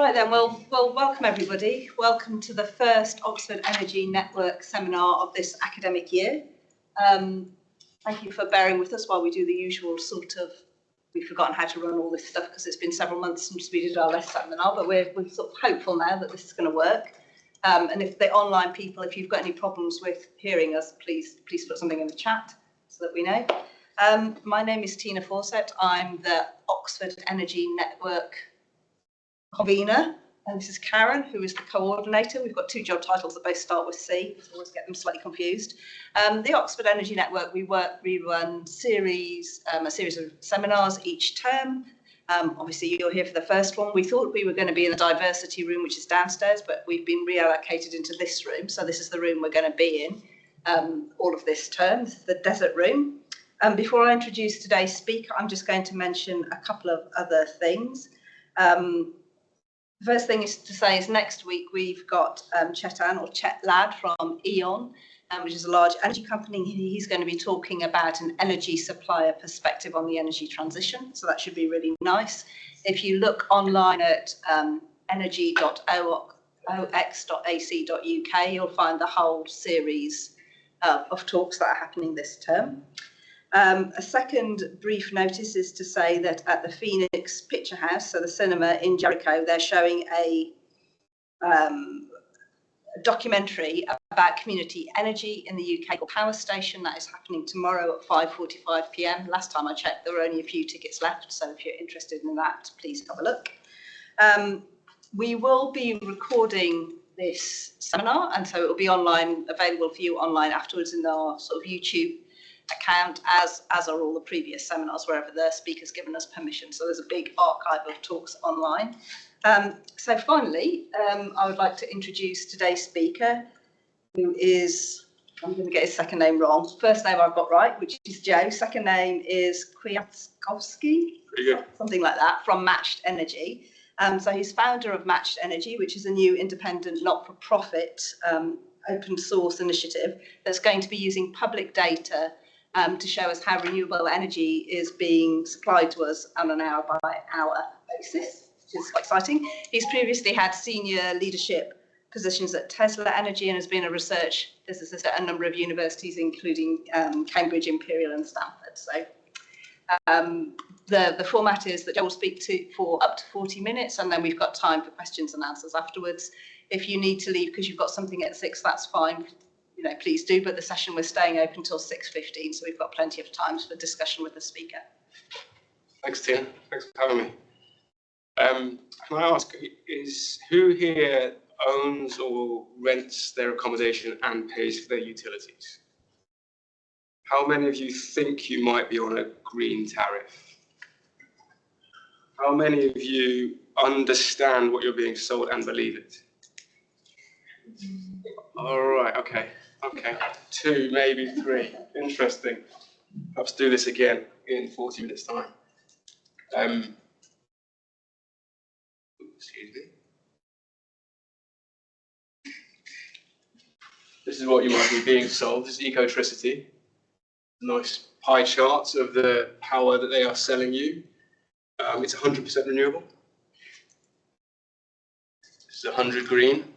Right then, well, welcome everybody. Welcome to the first Oxford Energy Network seminar of this academic year. Thank you for bearing with us while we do the usual sort of, we've forgotten how to run all this stuff because it's been several months since we did our last seminar, but we're sort of hopeful now that this is going to work. And if the online people, if you've got any problems with hearing us, please put something in the chat so that we know. My name is Tina Fawcett. I'm the Oxford Energy Network convener, and this is Karen, who is the coordinator. We've got two job titles that both start with C, so I always get them slightly confused. The Oxford Energy Network, we run a series of seminars each term. Obviously, you're here for the first one. We thought we were going to be in the diversity room, which is downstairs, but we've been reallocated into this room. So this is the room we're going to be in all of this term. This is the desert room. Before I introduce today's speaker, I'm just going to mention a couple of other things. The first thing is to say is next week we've got Chet Ladd from E.ON, which is a large energy company. He's going to be talking about an energy supplier perspective on the energy transition. So that should be really nice. If you look online at energy.ox.ac.uk, you'll find the whole series of talks that are happening this term. A second brief notice is to say that at the Phoenix Picture House, so the cinema in Jericho, they're showing a documentary about community energy in the UK called Power Station. That is happening tomorrow at 5:45 p.m. Last time I checked, there were only a few tickets left, so if you're interested in that, please have a look. We will be recording this seminar, and so it will be online, available for you online afterwards in our sort of YouTube account, as are all the previous seminars wherever the speaker's given us permission. So there's a big archive of talks online. So finally, I would like to introduce today's speaker, who is, I'm going to get his second name wrong. First name I've got right, which is Joe. Second name is Kwiatkowski, something like that, from Matched Energy. So he's founder of Matched Energy, which is a new independent, not-for-profit, open source initiative that's going to be using public data to show us how renewable energy is being supplied to us on an hour-by-hour basis, which is quite exciting. He's previously had senior leadership positions at Tesla Energy and has been a research physicist at a number of universities, including Cambridge, Imperial and Stanford. So the format is that Joe will speak for up to 40 minutes, and then we've got time for questions and answers afterwards. If you need to leave because you've got something at 6, that's fine. You know, please do, but the session we're staying open until 6:15, so we've got plenty of time for discussion with the speaker. Thanks, Tina. Thanks for having me. Can I ask, who here owns or rents their accommodation and pays for their utilities? How many of you think you might be on a green tariff? How many of you understand what you're being sold and believe it? All right, okay. 2, maybe 3. Interesting. Perhaps do this again in 40 minutes' time. Excuse me. This is what you might be being sold. This is Ecotricity. Nice pie charts of the power that they are selling you. It's 100% renewable. This is 100 green.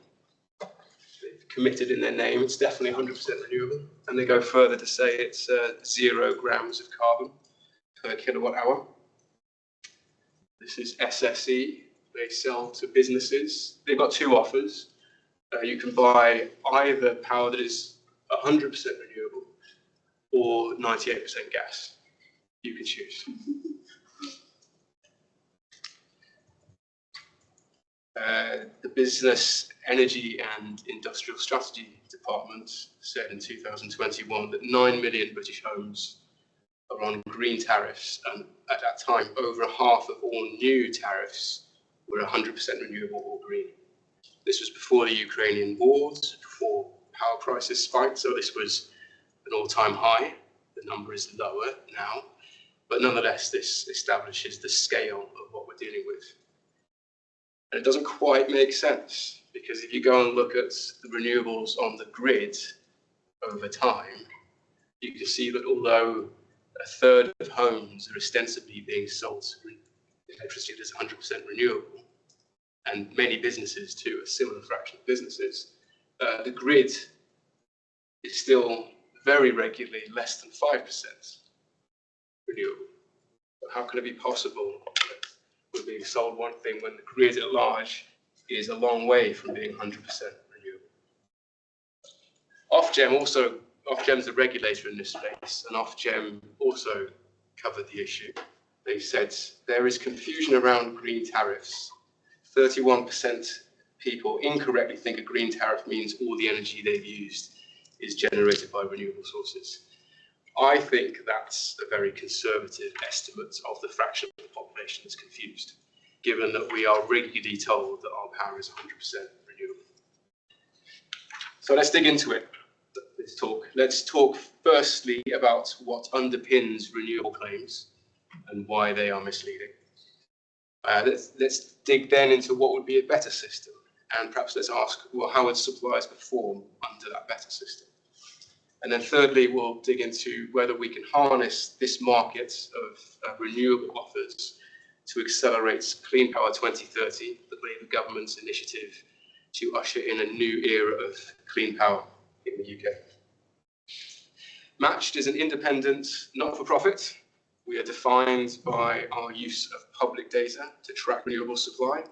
Committed in their name, it's definitely 100% renewable, and they go further to say it's 0 grams of carbon per kilowatt hour. This is SSE. They sell to businesses. They've got 2 offers. You can buy either power that is 100% renewable or 98% gas. You can choose. The Business, Energy and Industrial Strategy Department said in 2021 that 9 million British homes are on green tariffs, and at that time over half of all new tariffs were 100% renewable or green. This was before the Ukrainian wars, before power prices spiked, so this was an all-time high. The number is lower now, but nonetheless this establishes the scale of what we're dealing with. And it doesn't quite make sense, because if you go and look at the renewables on the grid over time, you can see that although a third of homes are ostensibly being sold to electricity that's 100% renewable, and many businesses too, a similar fraction of businesses, the grid is still very regularly less than 5% renewable. But how can it be possible that we're being sold one thing when the grid at large is a long way from being 100% renewable? Ofgem's the regulator in this space, and Ofgem also covered the issue. They said there is confusion around green tariffs. 31% people incorrectly think a green tariff means all the energy they've used is generated by renewable sources. I think that's a very conservative estimate of the fraction of the population that's confused, given that we are regularly told that our power is 100% renewable. So let's dig into it. Let's talk firstly about what underpins renewable claims and why they are misleading. Let's dig then into what would be a better system, and perhaps let's ask, well, how would suppliers perform under that better system? And then thirdly, we'll dig into whether we can harness this market of renewable offers to accelerate Clean Power 2030, the Labour government's initiative to usher in a new era of clean power in the UK. Matched is an independent, not-for-profit. We are defined by our use of public data to track renewable supply.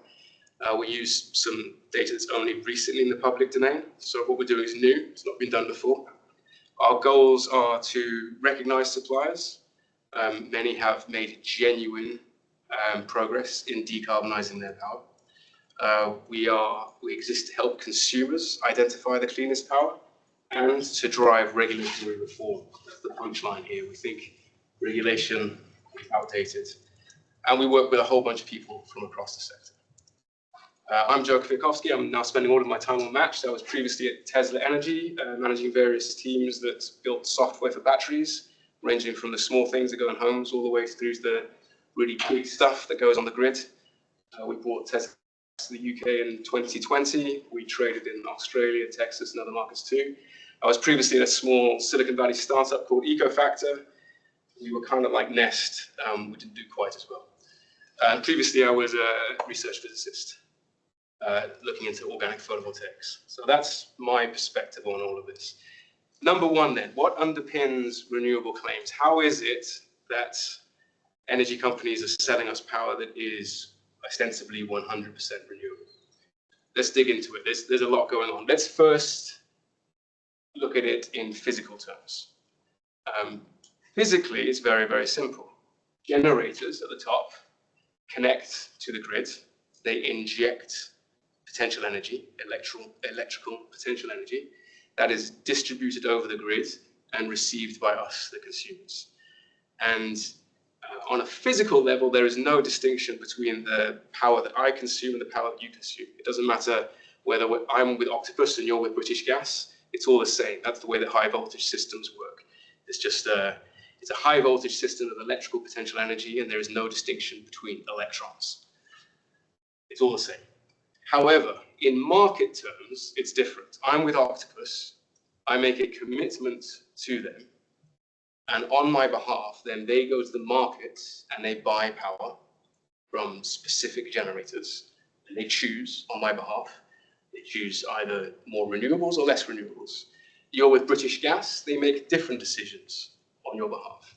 We use some data that's only recently in the public domain. So what we're doing is new, it's not been done before. Our goals are to recognise suppliers. Many have made genuine progress in decarbonising their power. We exist to help consumers identify the cleanest power and to drive regulatory reform. That's the punchline here. We think regulation is outdated. And we work with a whole bunch of people from across the sector. I'm Joe Kwiatkowski. I'm now spending all of my time on Matched. I was previously at Tesla Energy, managing various teams that built software for batteries, ranging from the small things that go in homes all the way through to the really big stuff that goes on the grid. We brought Tesla to the UK in 2020. We traded in Australia, Texas, and other markets too. I was previously at a small Silicon Valley startup called EcoFactor. We were kind of like Nest. We didn't do quite as well. And previously, I was a research physicist looking into organic photovoltaics. So that's my perspective on all of this. Number one then, what underpins renewable claims? How is it that energy companies are selling us power that is ostensibly 100% renewable? Let's dig into it. There's a lot going on. Let's first look at it in physical terms. Physically, it's very, very simple. Generators at the top connect to the grid. They inject potential energy, electrical potential energy, that is distributed over the grid and received by us, the consumers. And on a physical level, there is no distinction between the power that I consume and the power that you consume. It doesn't matter whether I'm with Octopus and you're with British Gas, it's all the same. That's the way that high voltage systems work. It's just it's a high voltage system of electrical potential energy, and there is no distinction between electrons. It's all the same. However, in market terms, it's different. I'm with Octopus. I make a commitment to them, and on my behalf, then they go to the market and they buy power from specific generators, and they choose on my behalf. They choose either more renewables or less renewables. You're with British Gas, they make different decisions on your behalf.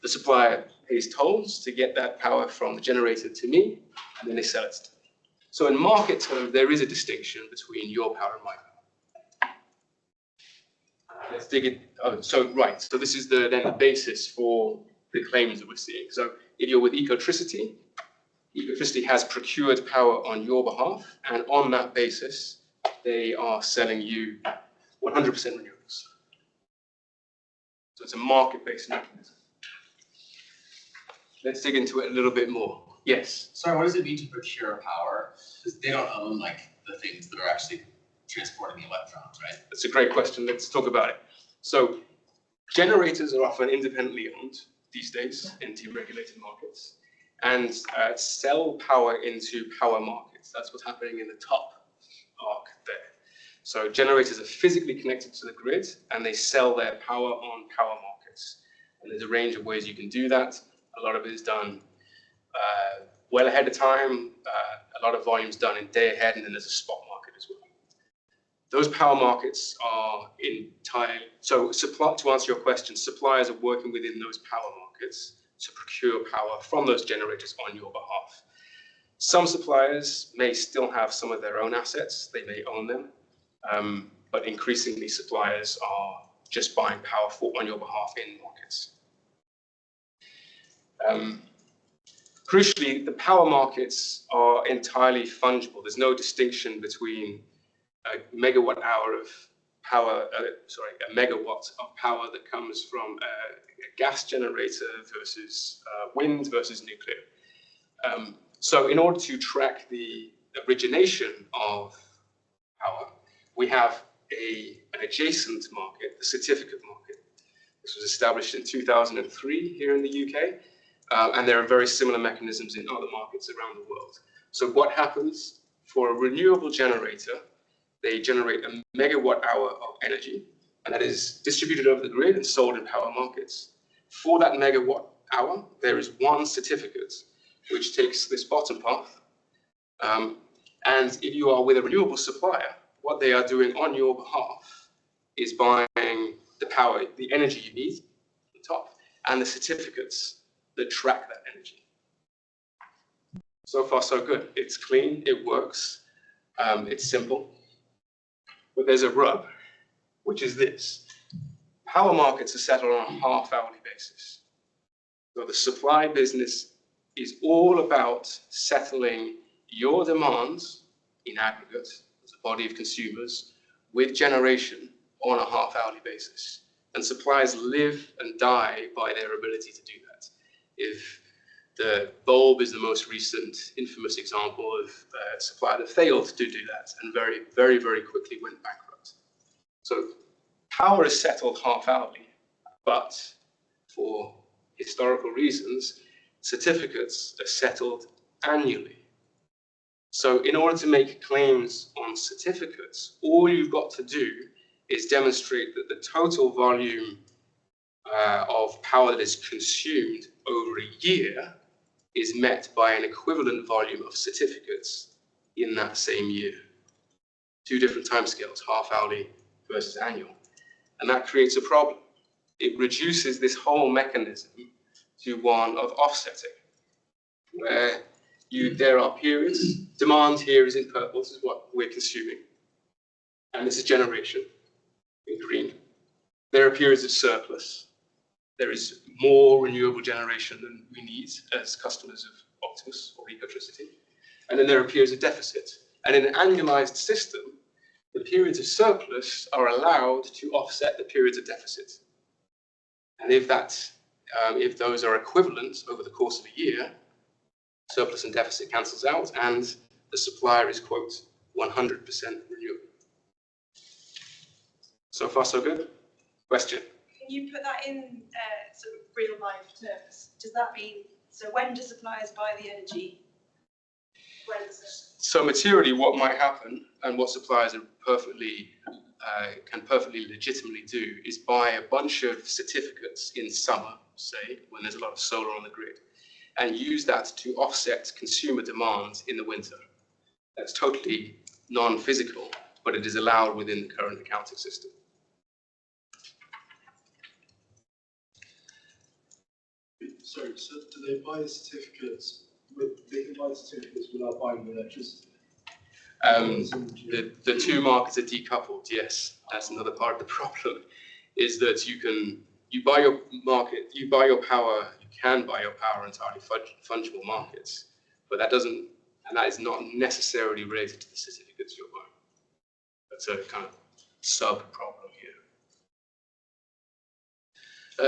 The supplier pays tolls to get that power from the generator to me, and then they sell it to me. So in market terms, there is a distinction between your power and my power. Let's dig it. So this is then the basis for the claims that we're seeing. So if you're with Ecotricity, Ecotricity has procured power on your behalf, and on that basis, they are selling you 100% renewables. So it's a market-based mechanism. Let's dig into it a little bit more. Yes? Sorry, what does it mean to procure power? Because they don't own like the things that are actually transporting the electrons, right? That's a great question. Let's talk about it. So generators are often independently owned these days in deregulated markets and sell power into power markets. That's what's happening in the top arc there. So generators are physically connected to the grid and they sell their power on power markets. And there's a range of ways you can do that. A lot of it is done well ahead of time, a lot of volume's done in day ahead, and then there's a spot market as well. Those power markets are so to answer your question, suppliers are working within those power markets to procure power from those generators on your behalf. Some suppliers may still have some of their own assets, they may own them, but increasingly suppliers are just buying power on your behalf in markets. Crucially, the power markets are entirely fungible. There's no distinction between a megawatt hour of power, a megawatt of power that comes from a gas generator versus wind versus nuclear. So in order to track the origination of power, we have an adjacent market, the certificate market. This was established in 2003 here in the UK, and there are very similar mechanisms in other markets around the world. So what happens for a renewable generator? They generate a megawatt hour of energy, and that is distributed over the grid and sold in power markets. For that megawatt hour, there is one certificate which takes this bottom path. And if you are with a renewable supplier, what they are doing on your behalf is buying the power, the energy you need, on top, and the certificates that track that energy. So far, so good. It's clean, it works, it's simple. But there's a rub, which is this. Power markets are settled on a half-hourly basis. So the supply business is all about settling your demands in aggregate as a body of consumers with generation on a half-hourly basis. And suppliers live and die by their ability to do that. If the bulb is the most recent infamous example of a supplier that failed to do that and very, very, very quickly went bankrupt. So power is settled half-hourly, but for historical reasons, certificates are settled annually. So in order to make claims on certificates, all you've got to do is demonstrate that the total volume of power that is consumed over a year is met by an equivalent volume of certificates in that same year. Two different timescales, half-hourly versus annual. And that creates a problem. It reduces this whole mechanism to one of offsetting, where there are periods, demand here is in purple, this is what we're consuming, and this is generation in green. There are periods of surplus. There is more renewable generation than we need as customers of Optimus or electricity. And then there are periods of deficit. And in an annualized system, the periods of surplus are allowed to offset the periods of deficit. And if those are equivalent over the course of a year, surplus and deficit cancels out, and the supplier is, quote, 100% renewable. So far, so good? Question? Can you put that in sort of real life terms? Does that mean, so when do suppliers buy the energy? So materially, what might happen, and what suppliers are can perfectly legitimately do, is buy a bunch of certificates in summer, say, when there's a lot of solar on the grid, and use that to offset consumer demand in the winter. That's totally non-physical, but it is allowed within the current accounting system. Sorry, so do they buy the certificates? They can buy the certificates without buying the electricity? The two markets are decoupled. Yes, that's another part of the problem. Is that you buy your power. You can buy your power entirely fungible markets, but that is not necessarily related to the certificates you're buying. That's a kind of sub problem here.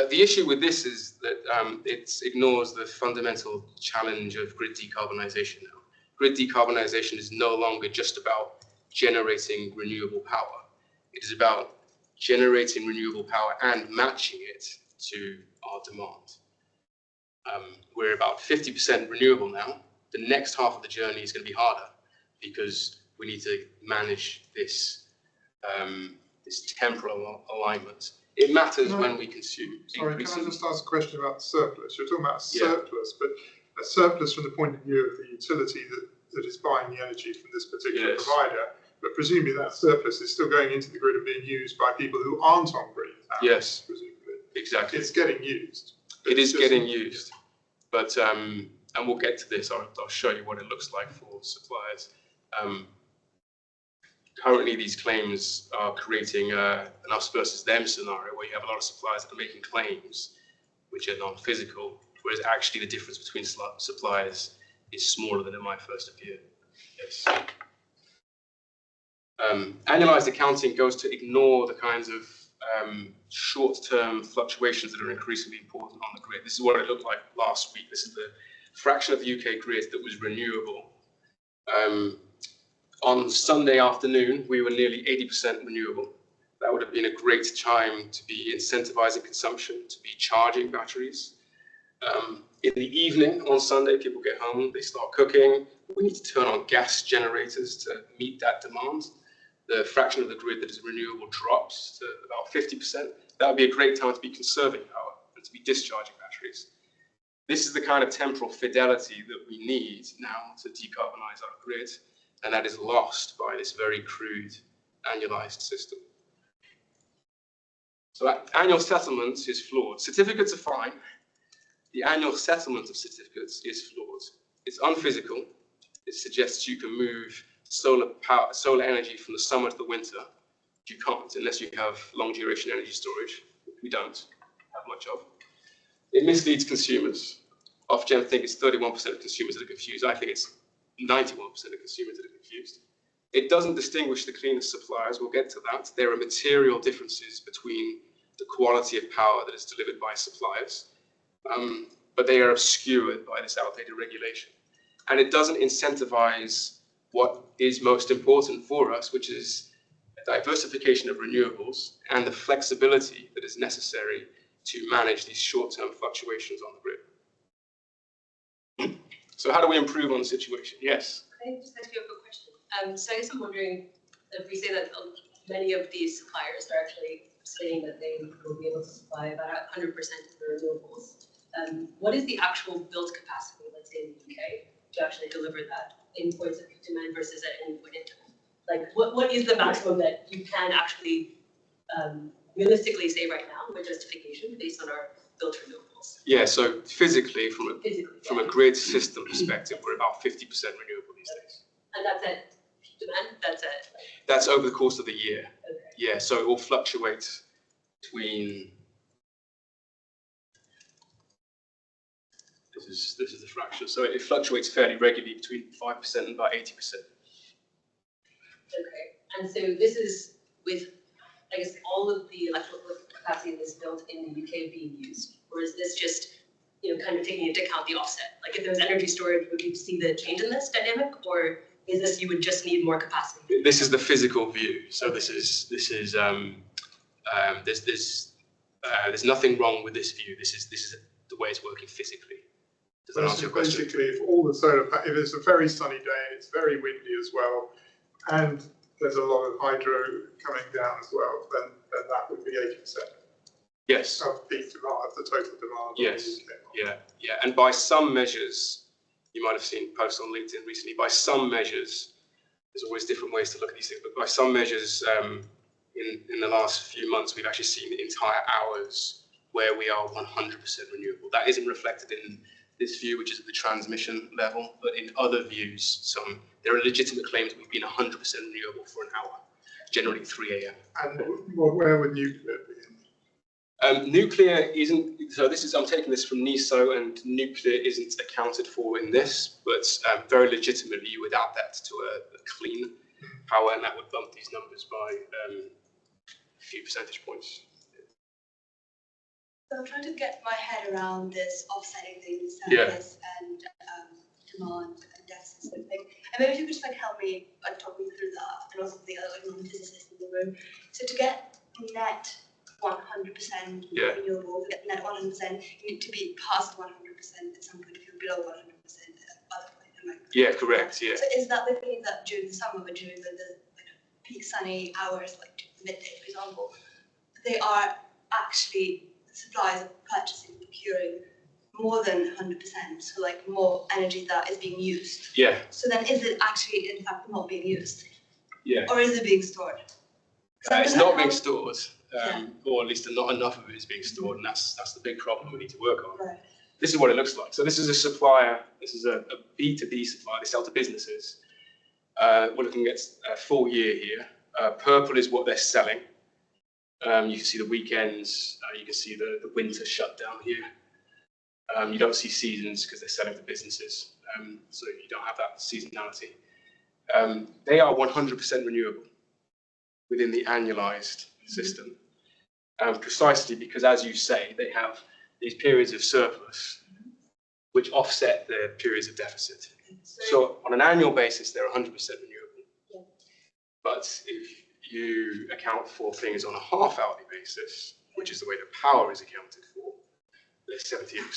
The issue with this is that it ignores the fundamental challenge of grid decarbonisation now. Grid decarbonisation is no longer just about generating renewable power. It is about generating renewable power and matching it to our demand. We're about 50% renewable now. The next half of the journey is going to be harder because we need to manage this, this temporal alignment. It matters when we consume. Sorry, can I just ask a question about surplus? You're talking about surplus, but a surplus from the point of view of the utility that is buying the energy from this particular provider, but presumably that surplus is still going into the grid and being used by people who aren't on grid. Yes, presumably. exactly. It's getting used. It is getting used, but and we'll get to this. I'll show you what it looks like for suppliers. Currently, these claims are creating an us versus them scenario where you have a lot of suppliers that are making claims which are non-physical, whereas actually the difference between suppliers is smaller than it might first appear. Yes. Annualized accounting goes to ignore the kinds of short-term fluctuations that are increasingly important on the grid. This is what it looked like last week. This is the fraction of the UK grid that was renewable. On Sunday afternoon, we were nearly 80% renewable. That would have been a great time to be incentivizing consumption, to be charging batteries. In the evening on Sunday, people get home, they start cooking. We need to turn on gas generators to meet that demand. The fraction of the grid that is renewable drops to about 50%. That would be a great time to be conserving power and to be discharging batteries. This is the kind of temporal fidelity that we need now to decarbonize our grid, and that is lost by this very crude annualized system. So that annual settlement is flawed. Certificates are fine. The annual settlement of certificates is flawed. It's unphysical. It suggests you can move solar energy from the summer to the winter. You can't unless you have long duration energy storage, which we don't have much of. It misleads consumers. Ofgem think it's 31% of consumers that are confused. I think it's 91% of consumers that are confused. It doesn't distinguish the cleanest suppliers. We'll get to that. There are material differences between the quality of power that is delivered by suppliers, but they are obscured by this outdated regulation. And it doesn't incentivize what is most important for us, which is a diversification of renewables and the flexibility that is necessary to manage these short-term fluctuations on the grid. So how do we improve on the situation? Yes? Can I just ask you a quick question? So I guess I'm wondering, if we say that many of these suppliers are actually saying that they will be able to supply about 100% of the renewables, what is the actual built capacity, let's say in the UK, to actually deliver that in points of demand versus at any point in time? Like, what is the maximum that you can actually realistically say right now with justification based on our built renewables? Yeah, so physically, from a grid system perspective, we're about 50% renewable these days. And that's at demand? That's over the course of the year. Okay. Yeah, so it will fluctuate between, this is the fraction, so it fluctuates fairly regularly between 5% and about 80%. Okay, and so this is with, I guess, all of the electrical capacity that's built in the UK being used, or is this just, kind of taking into account the offset? Like, if there's energy storage, would we see the change in this dynamic, or is this you would just need more capacity? This is the physical view. So there's nothing wrong with this view. This is the way it's working physically. Does that answer your question? Basically, if all the solar, if it's a very sunny day, it's very windy as well, and there's a lot of hydro coming down as well, then that would be 80%. Yes. Of peak demand, of the total demand. Yes. Yeah. And by some measures, you might have seen posts on LinkedIn recently. By some measures, there's always different ways to look at these things, but by some measures, in the last few months, we've actually seen entire hours where we are 100% renewable. That isn't reflected in this view, which is at the transmission level, but in other views, there are legitimate claims that we've been 100% renewable for an hour, generally 3 a.m. And where would nuclear be in? Nuclear isn't, so I'm taking this from NESO, and nuclear isn't accounted for in this, but very legitimately you would add that to a clean power, and that would bump these numbers by a few percentage points. So I'm trying to get my head around this offsetting thing, surplus and demand and deficit sort of thing. And maybe you could just help me talk me through that, and also the other non-physicists in the room. So to get net 100% renewable, to get net 100%, you need to be past 100% at some point. If you're below 100% at other point. Yeah, correct. Yeah. So is that the thing that during the summer, but during the peak sunny hours, like midday, for example, they are actually suppliers are purchasing, procuring more than 100%, so like more energy that is being used. Yeah, So then is it actually in fact not being used? yeah. Or is it being stored? It's not being stored, Yeah. or at least not enough of it is being stored, and that's the big problem we need to work on. Right. This is what it looks like. So this is a supplier. This is a B2B supplier. They sell to businesses. We're looking at a full year here. Purple is what they're selling. You can see the weekends. You can see the winter shutdown here. You don't see seasons because they're selling to businesses, so you don't have that seasonality. They are 100% renewable within the annualized system, precisely because, as you say, they have these periods of surplus which offset the periods of deficit. So on an annual basis, they're 100% renewable. Yeah. But if you account for things on a half-hourly basis, which is the way the power is accounted for, they're 78% renewable.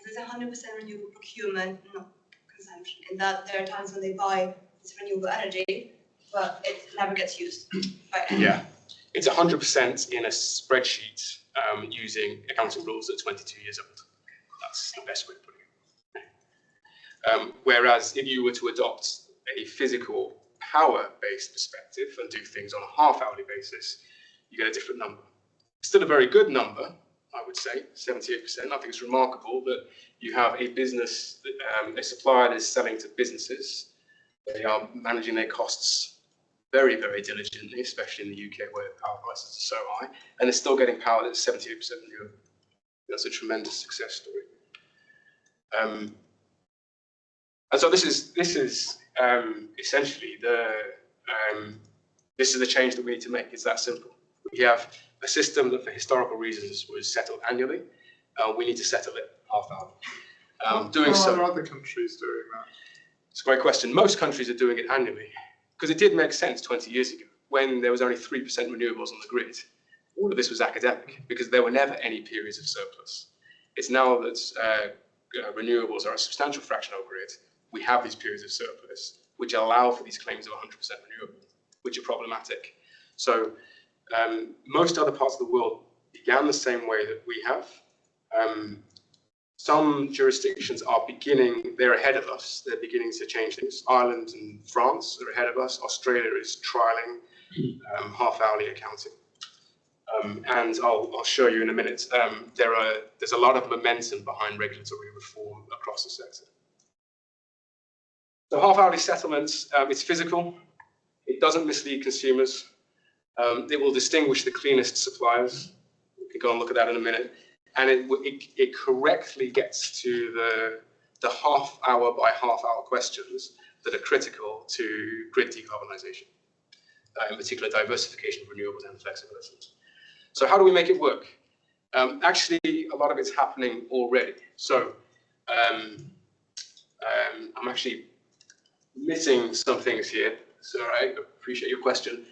Is it 100% renewable procurement, not consumption? In that there are times when they buy this renewable energy, but it never gets used by anyone. Yeah, it's 100% in a spreadsheet using accounting rules that are 22 years old. That's the best way of putting it. Whereas if you were to adopt a physical power-based perspective and do things on a half-hourly basis, you get a different number. Still a very good number, I would say, 78%. I think it's remarkable that you have a business, a supplier that is selling to businesses. They are managing their costs very, very diligently, especially in the UK where power prices are so high, and they're still getting power that's 78% renewable. That's a tremendous success story. And so this is essentially this is the change that we need to make. It's that simple. We have a system that, for historical reasons, was settled annually. We need to settle it half-hourly. Doing so. How are other countries doing that? It's a great question. Most countries are doing it annually because it did make sense 20 years ago when there was only 3% renewables on the grid. All of this was academic because there were never any periods of surplus. It's now that renewables are a substantial fraction of our grid. We have these periods of surplus which allow for these claims of 100% renewable, which are problematic. So most other parts of the world began the same way that we have. Some jurisdictions are they're ahead of us. They're beginning to change things. Ireland and France are ahead of us. Australia is trialing half-hourly accounting. And I'll show you in a minute. There's a lot of momentum behind regulatory reform across the sector. So half-hourly settlements, it's physical. It doesn't mislead consumers. It will distinguish the cleanest suppliers. We can go and look at that in a minute. And it correctly gets to the half-hour by half-hour questions that are critical to grid decarbonisation, in particular diversification of renewables and flexibility. So how do we make it work? Actually, a lot of it's happening already. So I'm actually missing some things here. So I appreciate your question.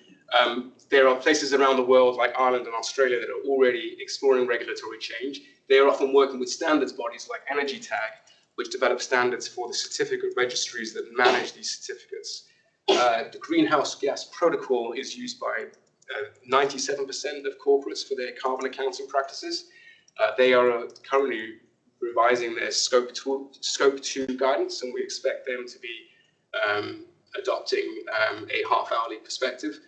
There are places around the world like Ireland and Australia that are already exploring regulatory change. They are often working with standards bodies like Energy Tag, which develop standards for the certificate registries that manage these certificates. The greenhouse gas protocol is used by 97% of corporates for their carbon accounting practices. They are currently revising their Scope 2 guidance, and we expect them to be adopting a half-hourly perspective.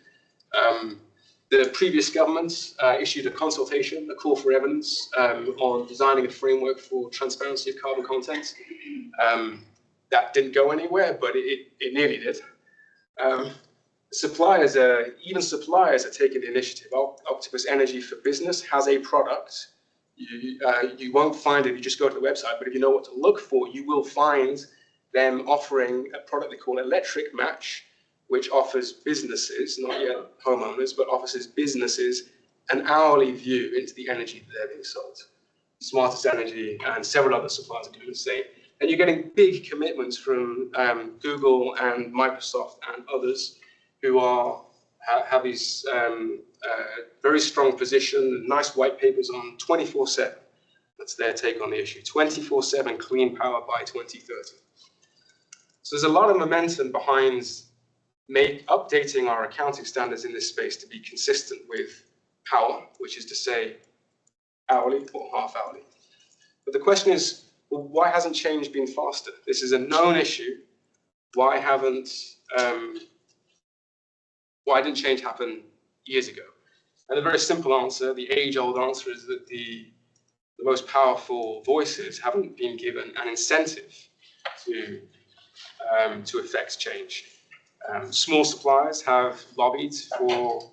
The previous government issued a consultation, a call for evidence on designing a framework for transparency of carbon content. That didn't go anywhere, but it nearly did. Even suppliers are taking the initiative. Octopus Energy for Business has a product. You won't find it if you just go to the website, but if you know what to look for, you will find them offering a product they call Electric Match, which offers businesses, not yet homeowners, but offers businesses an hourly view into the energy that they're being sold. Smartest Energy and several other suppliers are doing the same. And you're getting big commitments from Google and Microsoft and others who have these very strong position, nice white papers on 24/7. That's their take on the issue. 24/7 clean power by 2030. So there's a lot of momentum behind updating our accounting standards in this space to be consistent with power, which is to say hourly or half hourly. But the question is, well, why hasn't change been faster? This is a known issue. Why didn't change happen years ago? And the very simple answer, the age-old answer, is that the most powerful voices haven't been given an incentive to effect change. Small suppliers have lobbied for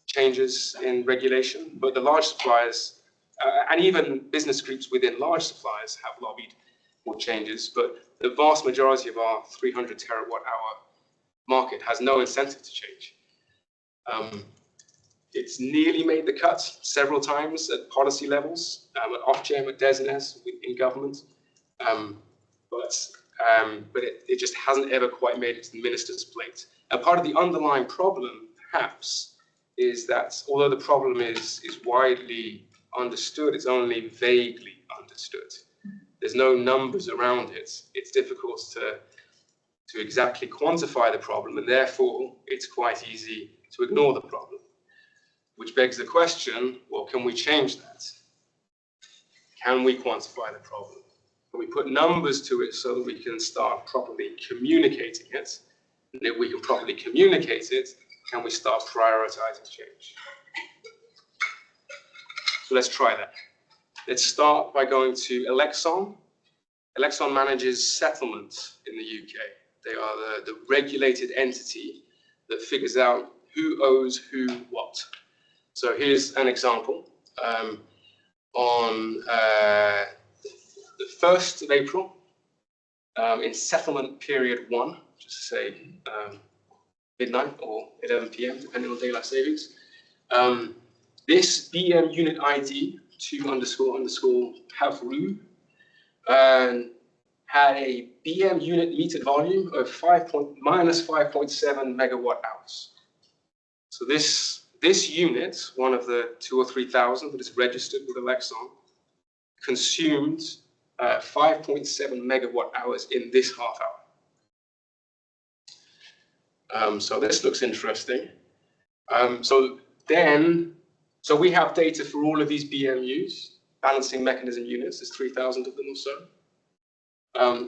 changes in regulation, but the large suppliers, and even business groups within large suppliers, have lobbied for changes, but the vast majority of our 300 terawatt-hour market has no incentive to change. It's nearly made the cut several times at policy levels, at Ofgem, at DESNES, in government, but it just hasn't ever quite made it to the minister's plate. And part of the underlying problem, perhaps, is that although the problem is widely understood, it's only vaguely understood. There's no numbers around it. It's difficult to exactly quantify the problem, and therefore it's quite easy to ignore the problem. Which begs the question, well, can we change that? Can we quantify the problem? Can we put numbers to it so that we can start properly communicating it? And if we can properly communicate it, can we start prioritizing change? So let's try that. Let's start by going to Elexon. Elexon manages settlement in the UK. They are the regulated entity that figures out who owes who what. So here's an example. On the 1st of April, in settlement period 1, just say midnight or 11 p.m, depending on daylight savings, this BM unit ID 2__PAVRU had a BM unit metered volume of minus 5.7 megawatt hours. So this unit, one of the 2,000 or 3,000 that is registered with Elexon, consumed 5.7 megawatt hours in this half hour. So this looks interesting. So we have data for all of these BMUs, balancing mechanism units. There's 3,000 of them or so.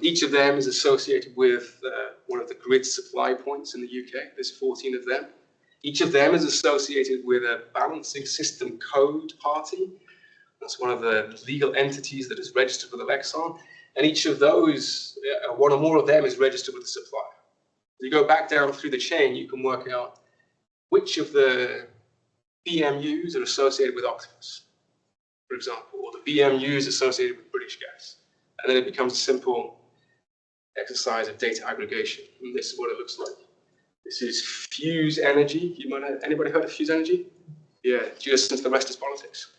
Each of them is associated with one of the grid supply points in the UK. There's 14 of them. Each of them is associated with a balancing system code party. That's one of the legal entities that is registered with Elexon. And each of those, one or more of them, is registered with the supplier. You go back down through the chain, you can work out which of the BMUs are associated with Octopus, for example, or the BMUs associated with British Gas. And then it becomes a simple exercise of data aggregation. And this is what it looks like. This is Fuse Energy. Anybody heard of Fuse Energy? Yeah, just since the rest is politics.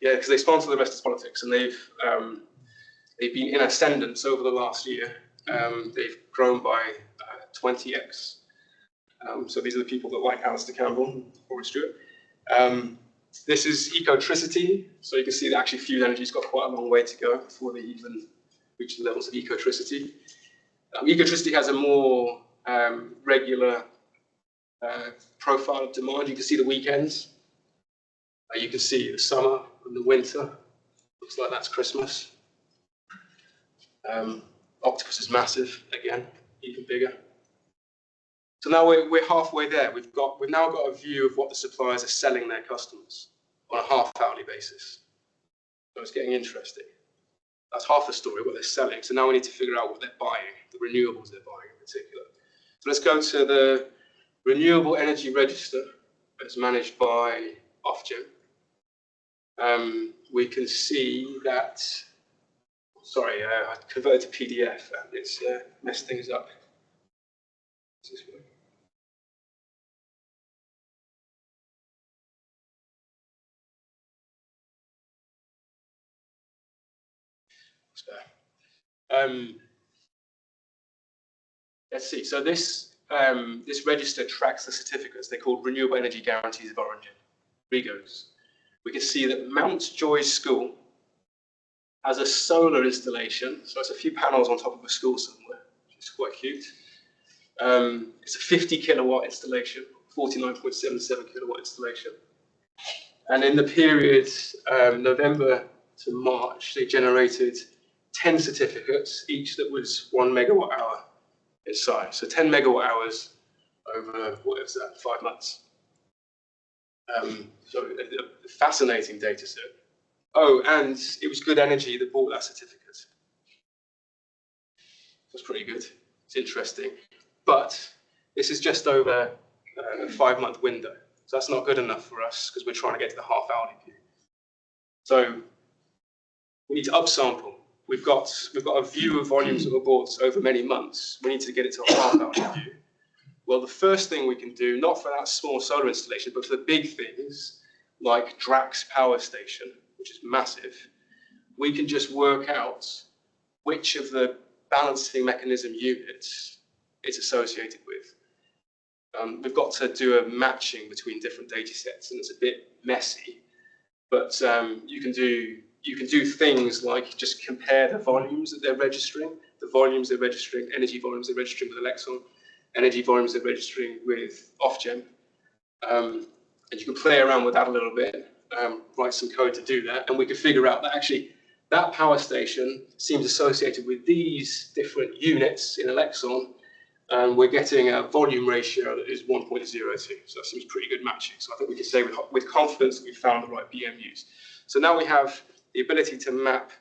Yeah, because they sponsor the rest is politics, and they've been in ascendance over the last year. They've grown by 20x. So these are the people that like Alistair Campbell and Rory Stewart. This is Ecotricity. So you can see that actually Fuse Energy's got quite a long way to go before they even reach the levels of Ecotricity. Ecotricity has a more regular profile of demand. You can see the weekends. You can see the summer and the winter. Looks like that's Christmas. Octopus is massive again, even bigger. So now we're halfway there. We've now got a view of what the suppliers are selling their customers on a half-hourly basis. So it's getting interesting. That's half the story, what they're selling. So now we need to figure out what they're buying, the renewables they're buying in particular. So let's go to the Renewable Energy Register, as managed by Ofgem. We can see that, sorry, I converted to PDF and it's messed things up. Is this working? Let's see. So this register tracks the certificates. They're called Renewable Energy Guarantees of Origin, REGOs. We can see that Mountjoy School has a solar installation. So it's a few panels on top of a school somewhere, which is quite cute. It's a 50 kilowatt installation, 49.77 kilowatt installation. And in the period November to March, they generated 10 certificates, each that was 1 megawatt hour in size. So 10 megawatt hours over, what is that, 5 months. So a fascinating data set. Oh, and it was good energy that bought that certificate. That's pretty good. It's interesting. But this is just over a 5-month window. So that's not good enough for us because we're trying to get to the half-hourly view. So we need to upsample. We've got a view of volumes that were bought over many months. We need to get it to a half-hourly view. Well, the first thing we can do, not for that small solar installation, but for the big things like Drax Power Station, which is massive, we can just work out which of the balancing mechanism units it's associated with. We've got to do a matching between different data sets, and it's a bit messy, but you can do things like just compare the volumes that they're registering, energy volumes they're registering with Elexon, energy volumes they're registering with Ofgem, and you can play around with that a little bit, write some code to do that, and we can figure out that actually that power station seems associated with these different units in Elexon, and we're getting a volume ratio that is 1.02. So that seems pretty good matching. So I think we can say with confidence that we found the right BMUs. So now we have the ability to map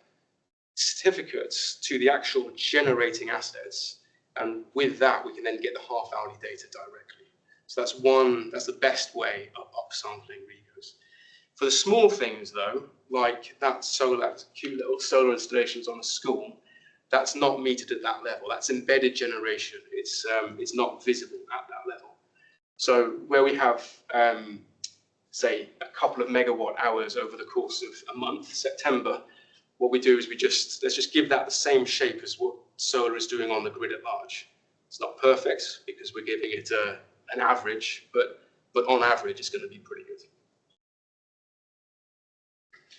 certificates to the actual generating assets, and with that we can then get the half-hourly data directly. So that's the best way of upsampling REGOs. For the small things though, like that cute little solar installations on a school, that's not metered at that level. That's embedded generation. It's not visible at that level. So where we have, say, a couple of megawatt hours over the course of a month, September, what we do is let's just give that the same shape as what solar is doing on the grid at large. It's not perfect because we're giving it an average, but on average, it's going to be pretty good.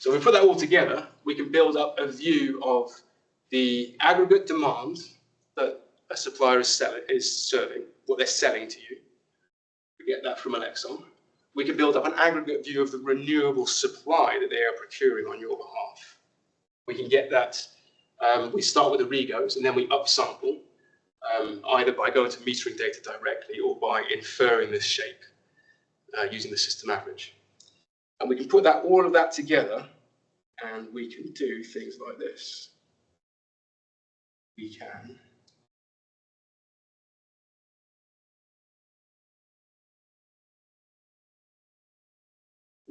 So if we put that all together, we can build up a view of the aggregate demand that a supplier is serving, what they're selling to you. We get that from Elexon. We can build up an aggregate view of the renewable supply that they are procuring on your behalf. We can get that, we start with the REGOs and then we upsample, either by going to metering data directly or by inferring this shape using the system average. And we can put all of that together and we can do things like this. We can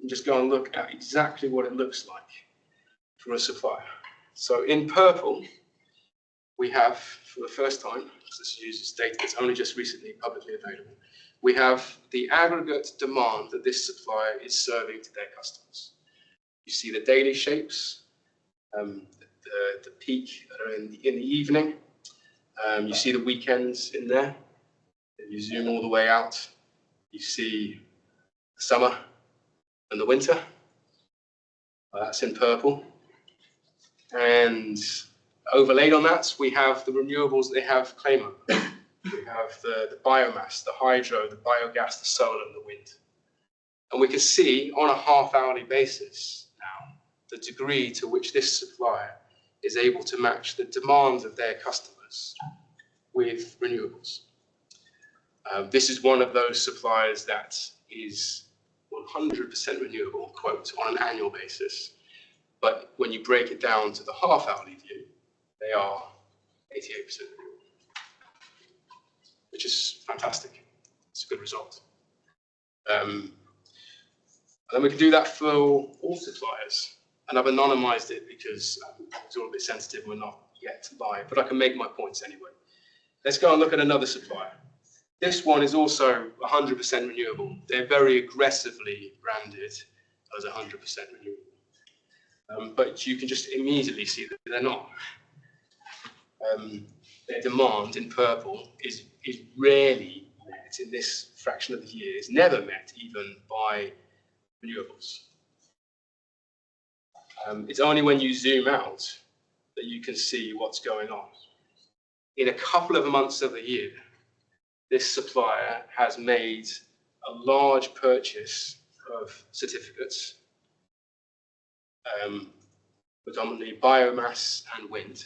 just go and look at exactly what it looks like for a supplier. So in purple, we have, for the first time, because this uses data that's only just recently publicly available, we have the aggregate demand that this supplier is serving to their customers. You see the daily shapes, the peak that are in the evening. You see the weekends in there. If you zoom all the way out, you see the summer and the winter. That's in purple. And overlaid on that, we have the renewables that they have claim over. We have the biomass, the hydro, the biogas, the solar, and the wind. And we can see on a half-hourly basis now the degree to which this supplier is able to match the demands of their customers with renewables. This is one of those suppliers that is 100% renewable, quote, on an annual basis. But when you break it down to the half-hourly view, they are 88% renewable, which is fantastic. It's a good result. And then we can do that for all suppliers. And I've anonymized it because it's all a bit sensitive and we're not yet live, but I can make my points anyway. Let's go and look at another supplier. This one is also 100% renewable. They're very aggressively branded as 100% renewable. But you can just immediately see that they're not. Their demand in purple is rarely met in this fraction of the year. It's never met even by renewables. It's only when you zoom out that you can see what's going on. In a couple of months of the year, this supplier has made a large purchase of certificates predominantly biomass and wind.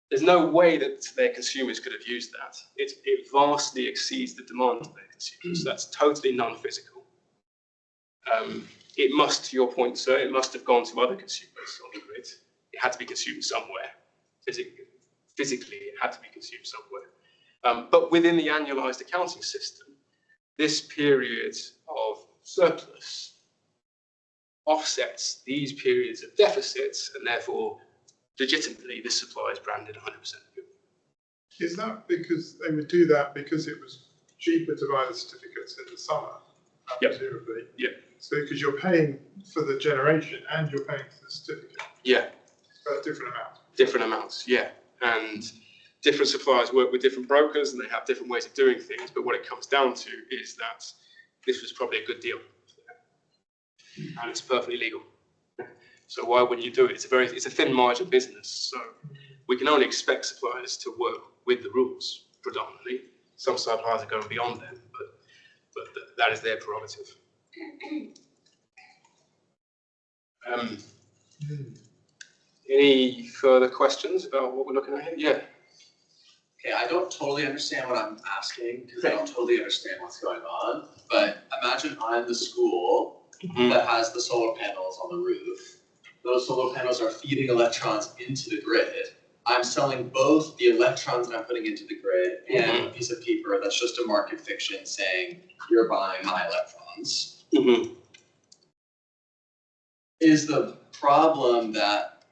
There's no way that their consumers could have used that. It vastly exceeds the demand of their consumers. That's totally non-physical. It must, to your point, sir, it must have gone to other consumers on the grid. It had to be consumed somewhere. Physically, it had to be consumed somewhere. But within the annualized accounting system, this period of surplus offsets these periods of deficits, and therefore, legitimately, this supply is branded 100% renewable. Is that because they would do that because it was cheaper to buy the certificates in the summer, Yep. presumably? Yeah. So because you're paying for the generation and you're paying for the certificate, Yeah, but different amounts. different amounts, yeah. And different suppliers work with different brokers and they have different ways of doing things, but what it comes down to is that this was probably a good deal. And it's perfectly legal. So why wouldn't you do it? It's a thin margin business. So we can only expect suppliers to work with the rules predominantly. Some suppliers are going beyond them, but that is their prerogative. Any further questions about what we're looking at here? Yeah. Okay, I don't totally understand what I'm asking because I don't totally understand what's going on. But imagine I'm the school that has the solar panels on the roof. Those solar panels are feeding electrons into the grid. I'm selling both the electrons that I'm putting into the grid and a piece of paper that's just a market fiction saying you're buying my electrons. Is the problem that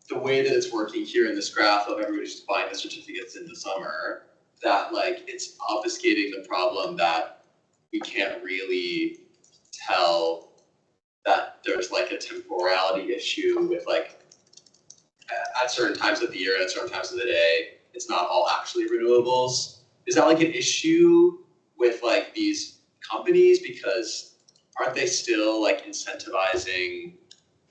the way that it's working here in this graph of everybody just buying the certificates in the summer, that like it's obfuscating the problem that we can't really tell that there's like a temporality issue with like at certain times of the year and at certain times of the day, it's not all actually renewables. Is that like an issue with like these companies because aren't they still like incentivizing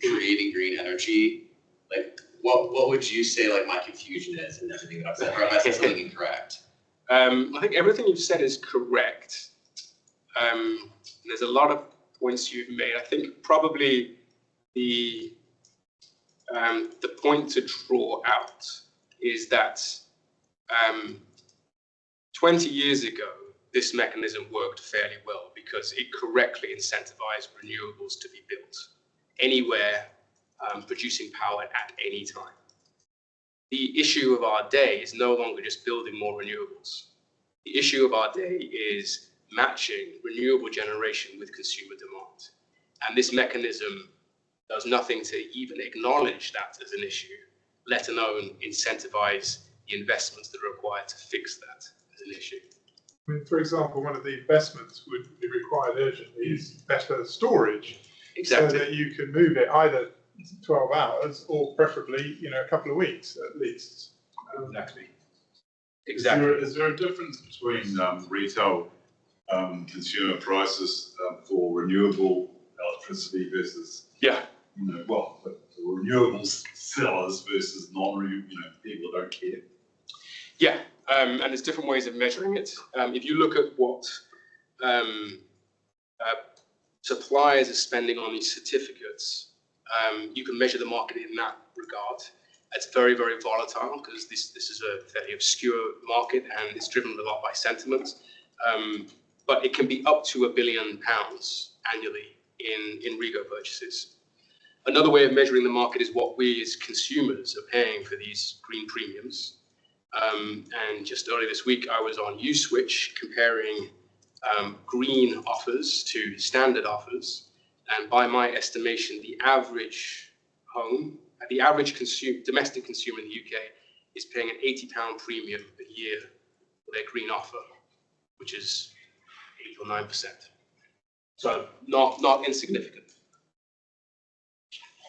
creating green energy? Like what would you say like my confusion is and everything that I've said, or have I said something incorrect? I think everything you've said is correct. There's a lot of points you've made. I think probably the point to draw out is that 20 years ago, this mechanism worked fairly well because it correctly incentivized renewables to be built anywhere, producing power at any time. The issue of our day is no longer just building more renewables. The issue of our day is matching renewable generation with consumer demand. And this mechanism does nothing to even acknowledge that as an issue, let alone incentivize the investments that are required to fix that as an issue. I mean, for example, one of the investments would be required urgently is better storage. Exactly. So that you can move it either 12 hours or preferably, a couple of weeks at least. Exactly. Is there a difference between retail consumer prices for renewable electricity versus, the renewables sellers versus non-renewable, people who don't care? Yeah, and there's different ways of measuring it. If you look at what suppliers are spending on these certificates, you can measure the market in that regard. It's very, very volatile because this is a fairly obscure market and it's driven a lot by sentiment. But it can be up to £1 billion annually in REGO purchases. Another way of measuring the market is what we as consumers are paying for these green premiums. And just earlier this week, I was on USwitch comparing green offers to standard offers. And by my estimation, the average home, the average domestic consumer in the UK is paying an £80 premium a year for their green offer, which is 8 or 9%. So not insignificant.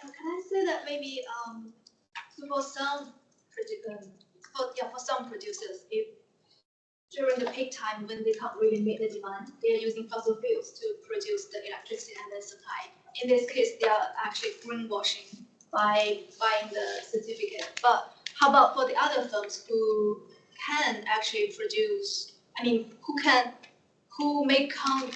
Can I say that maybe for some producers, if during the peak time when they can't really meet the demand, they are using fossil fuels to produce the electricity and then supply. In this case, they are actually greenwashing by buying the certificate. But how about for the other firms who can actually produce? I mean, who may come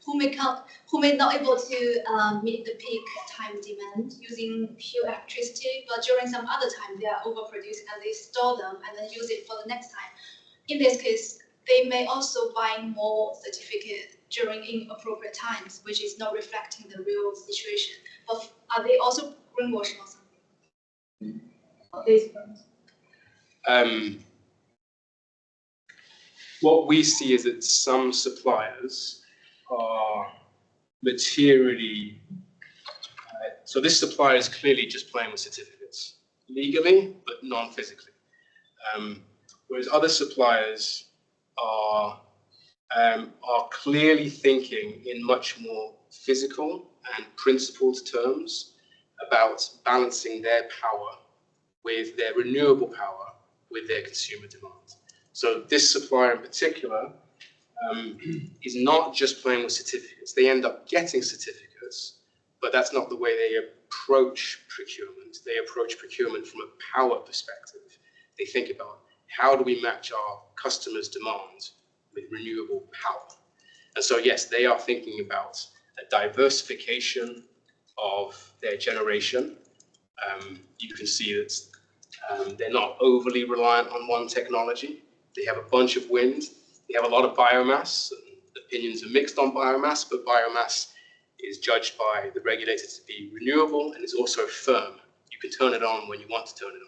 who may not able to meet the peak time demand using pure electricity, but during some other time they are overproduced and they store them and then use it for the next time. In this case, they may also buy more certificate during inappropriate times, which is not reflecting the real situation. But are they also greenwashing or something? These firms? What we see is that some suppliers are materially, so this supplier is clearly just playing with certificates, legally, but non-physically. Whereas other suppliers are clearly thinking in much more physical and principled terms about balancing their power with their renewable power with their consumer demand. So this supplier in particular is not just playing with certificates. They end up getting certificates, but that's not the way they approach procurement. They approach procurement from a power perspective. They think about, how do we match our customers' demand with renewable power? And so, yes, they are thinking about a diversification of their generation. You can see that they're not overly reliant on one technology. They have a bunch of wind. They have a lot of biomass. Opinions are mixed on biomass, but biomass is judged by the regulator to be renewable and is also firm. You can turn it on when you want to turn it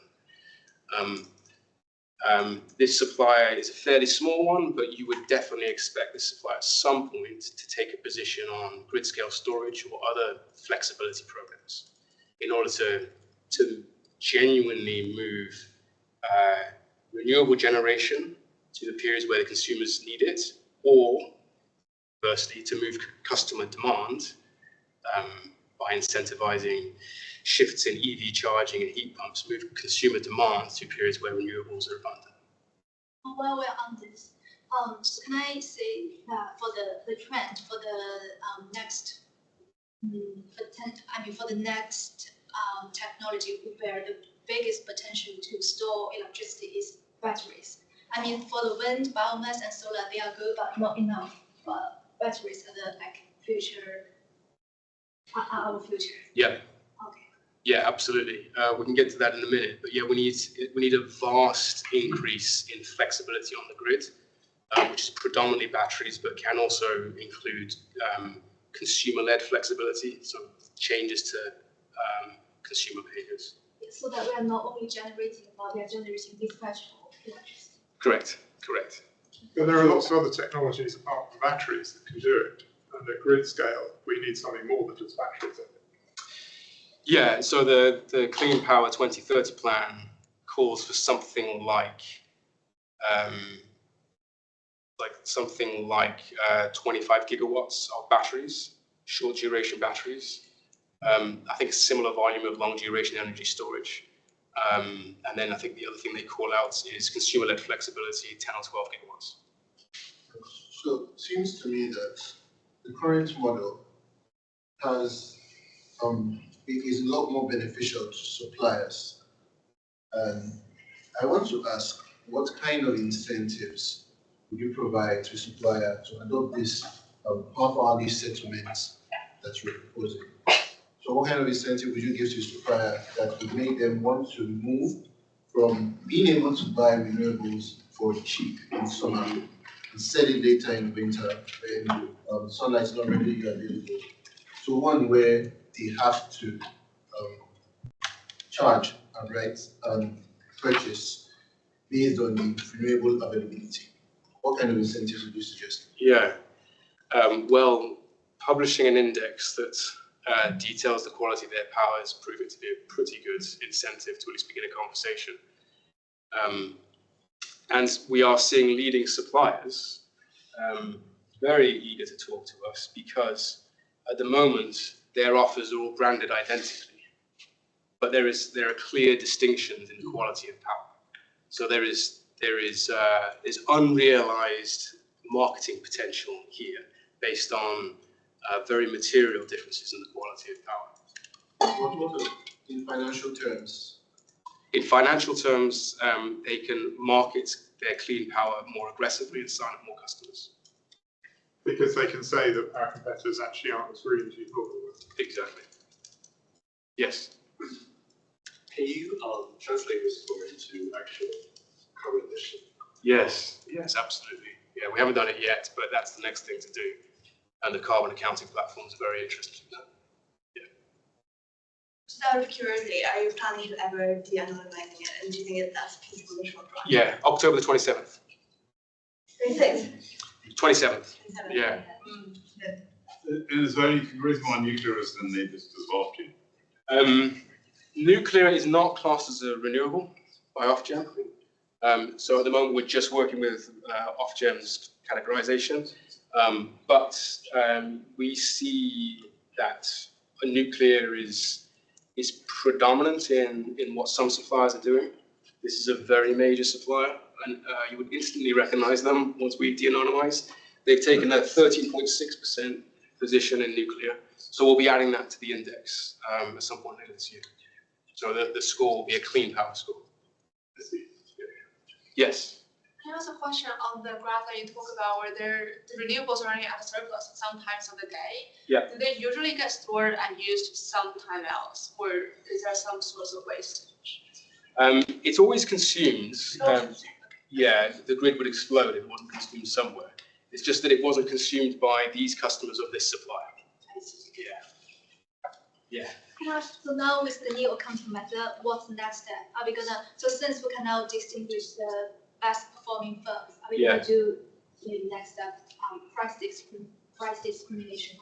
on. This supplier is a fairly small one, but you would definitely expect this supplier at some point to take a position on grid scale storage or other flexibility programs in order to genuinely move renewable generation to the periods where the consumers need it, or conversely, to move customer demand by incentivizing shifts in EV charging and heat pumps, move consumer demand to periods where renewables are abundant. While we're on this, can I say that for the trend for the next, for the next technology where the biggest potential to store electricity is batteries. I mean, for the wind, biomass, and solar, they are good, but not enough. But batteries are the future, our future. Yeah. Okay. Yeah, absolutely. We can get to that in a minute, but yeah, we need a vast increase in flexibility on the grid, which is predominantly batteries, but can also include consumer-led flexibility, so changes to consumer behaviors. So that we are not only generating, but we are generating dispatchable electricity. Correct. But there are lots of other technologies apart from batteries that can do it. And at grid scale, we need something more than just batteries, I think. Yeah, so the Clean Power 2030 plan calls for something like 25 gigawatts of batteries, short duration batteries. I think a similar volume of long duration energy storage. And then I think the other thing they call out is consumer-led flexibility, 10 or 12 gigawatts. So it seems to me that the current model has is a lot more beneficial to suppliers. And I want to ask, what kind of incentives would you provide to a supplier to adopt this half-hourly settlements that you're proposing? So what kind of incentive would you give to a supplier that would make them want to move from being able to buy renewables for cheap in summer and sell it later in winter when sunlight is not readily available, to one where they have to charge and rent and purchase based on the renewable availability? What kind of incentives would you suggest? Yeah, well, publishing an index that details the quality of their power is proving to be a pretty good incentive to at least begin a conversation. And we are seeing leading suppliers very eager to talk to us because at the moment their offers are all branded identically, but there are clear distinctions in the quality of power. So there is unrealized marketing potential here based on very material differences in the quality of power. What in financial terms? In financial terms, they can market their clean power more aggressively and sign up more customers. because they can say that our competitors actually aren't as green as you thought they were. Exactly. Yes. Can you translate this into actual carbon emission? Yes, absolutely. Yeah, we haven't done it yet, but that's the next thing to do. And the carbon accounting platforms are very interested in that. Yeah. Just out of curiosity, are you planning to ever de-anonymizing it, and do you think that's feasible in the short run? Yeah, October the 27th. 26? 27th. Yeah. Is there any reason why nuclear is in the list as Ofgem? Nuclear is not classed as a renewable by Ofgem. So at the moment, we're just working with Ofgem's categorization. But we see that nuclear is predominant in what some suppliers are doing. This is a very major supplier, and you would instantly recognize them once we de-anonymize. They've taken a 13.6% position in nuclear, so we'll be adding that to the index at some point later this year. So the score will be a clean power score. Yes. I have a question on the graph that you talk about where the renewables are only at a surplus sometimes of the day. Yeah. Do they usually get stored and used sometime else, or is there some source of waste? It's always consumed. Yeah, the grid would explode if it wasn't consumed somewhere. It's just that it wasn't consumed by these customers of this supplier. Yeah. So now with the new accounting method, what's the next step? Are we gonna, so since we can now distinguish the best performing firms, are we gonna do the next step, price discrimination?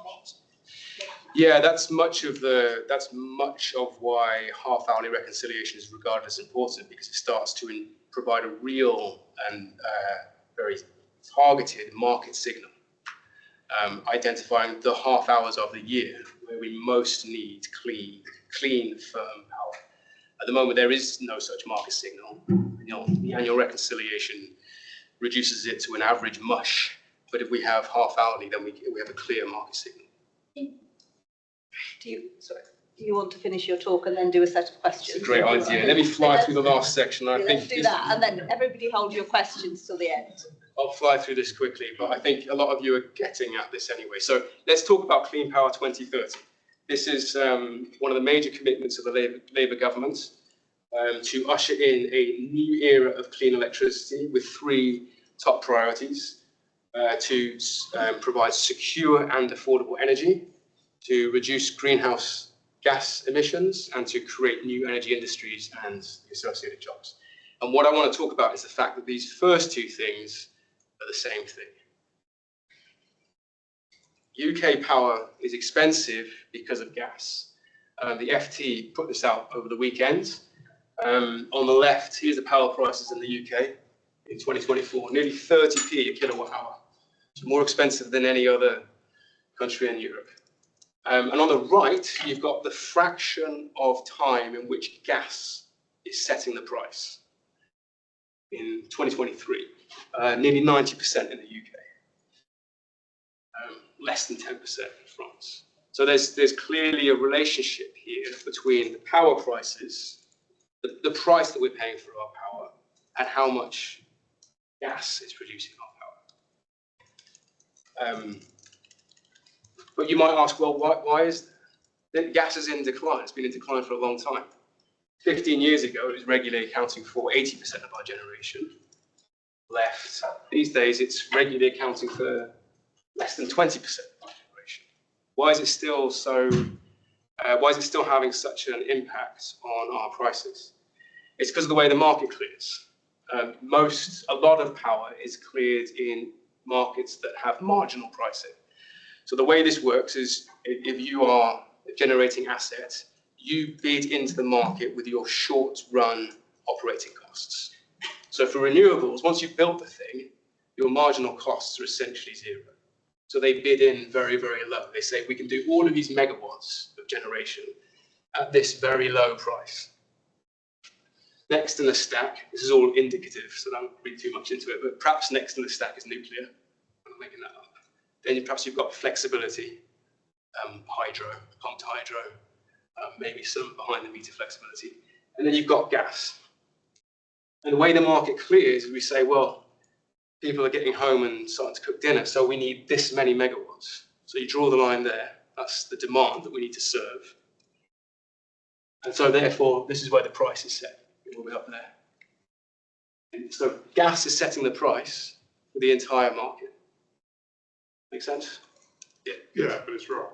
Yeah, that's much of why half-hourly reconciliation is regarded as important, because it starts to provide a real and very targeted market signal, identifying the half hours of the year where we most need clean, firm power. At the moment, there is no such market signal. The annual reconciliation reduces it to an average mush, but if we have half-hourly, then we have a clear market signal. Do you want to finish your talk and then do a set of questions? It's a great idea. Let me fly through the last section. Let's do that, and then everybody hold your questions till the end. I'll fly through this quickly, but I think a lot of you are getting at this anyway. So let's talk about Clean Power 2030. This is one of the major commitments of the Labour government to usher in a new era of clean electricity with three top priorities: to provide secure and affordable energy, to reduce greenhouse gas emissions, and to create new energy industries and the associated jobs. And what I want to talk about is the fact that these first two things are the same thing. UK power is expensive because of gas. The FT put this out over the weekend. On the left, here's the power prices in the UK in 2024, nearly 30p a kilowatt hour. It's more expensive than any other country in Europe. And on the right, you've got the fraction of time in which gas is setting the price. In 2023, nearly 90% in the UK, less than 10% in France. So there's clearly a relationship here between the power prices, the price that we're paying for our power, and how much gas is producing our power. But you might ask, well, why is that? Gas is in decline. It's been in decline for a long time. 15 years ago, it was regularly accounting for 80% of our generation left. These days, it's regularly accounting for less than 20% of our generation. Why is it still having such an impact on our prices? It's because of the way the market clears. A lot of power is cleared in markets that have marginal pricing. So the way this works is if you are generating assets, you bid into the market with your short-run operating costs. So for renewables, once you've built the thing, your marginal costs are essentially zero. So they bid in very, very low. They say, we can do all of these megawatts of generation at this very low price. Next in the stack, this is all indicative, so don't read too much into it, but perhaps next in the stack is nuclear. I'm making that up. Then perhaps you've got flexibility, hydro, pumped hydro, maybe some behind the meter flexibility. And then you've got gas. And the way the market clears is we say, well, people are getting home and starting to cook dinner, so we need this many megawatts. So you draw the line there. That's the demand that we need to serve. And so therefore, this is where the price is set. It will be up there. And so gas is setting the price for the entire market. Make sense? Yeah. Yeah, but it's wrong.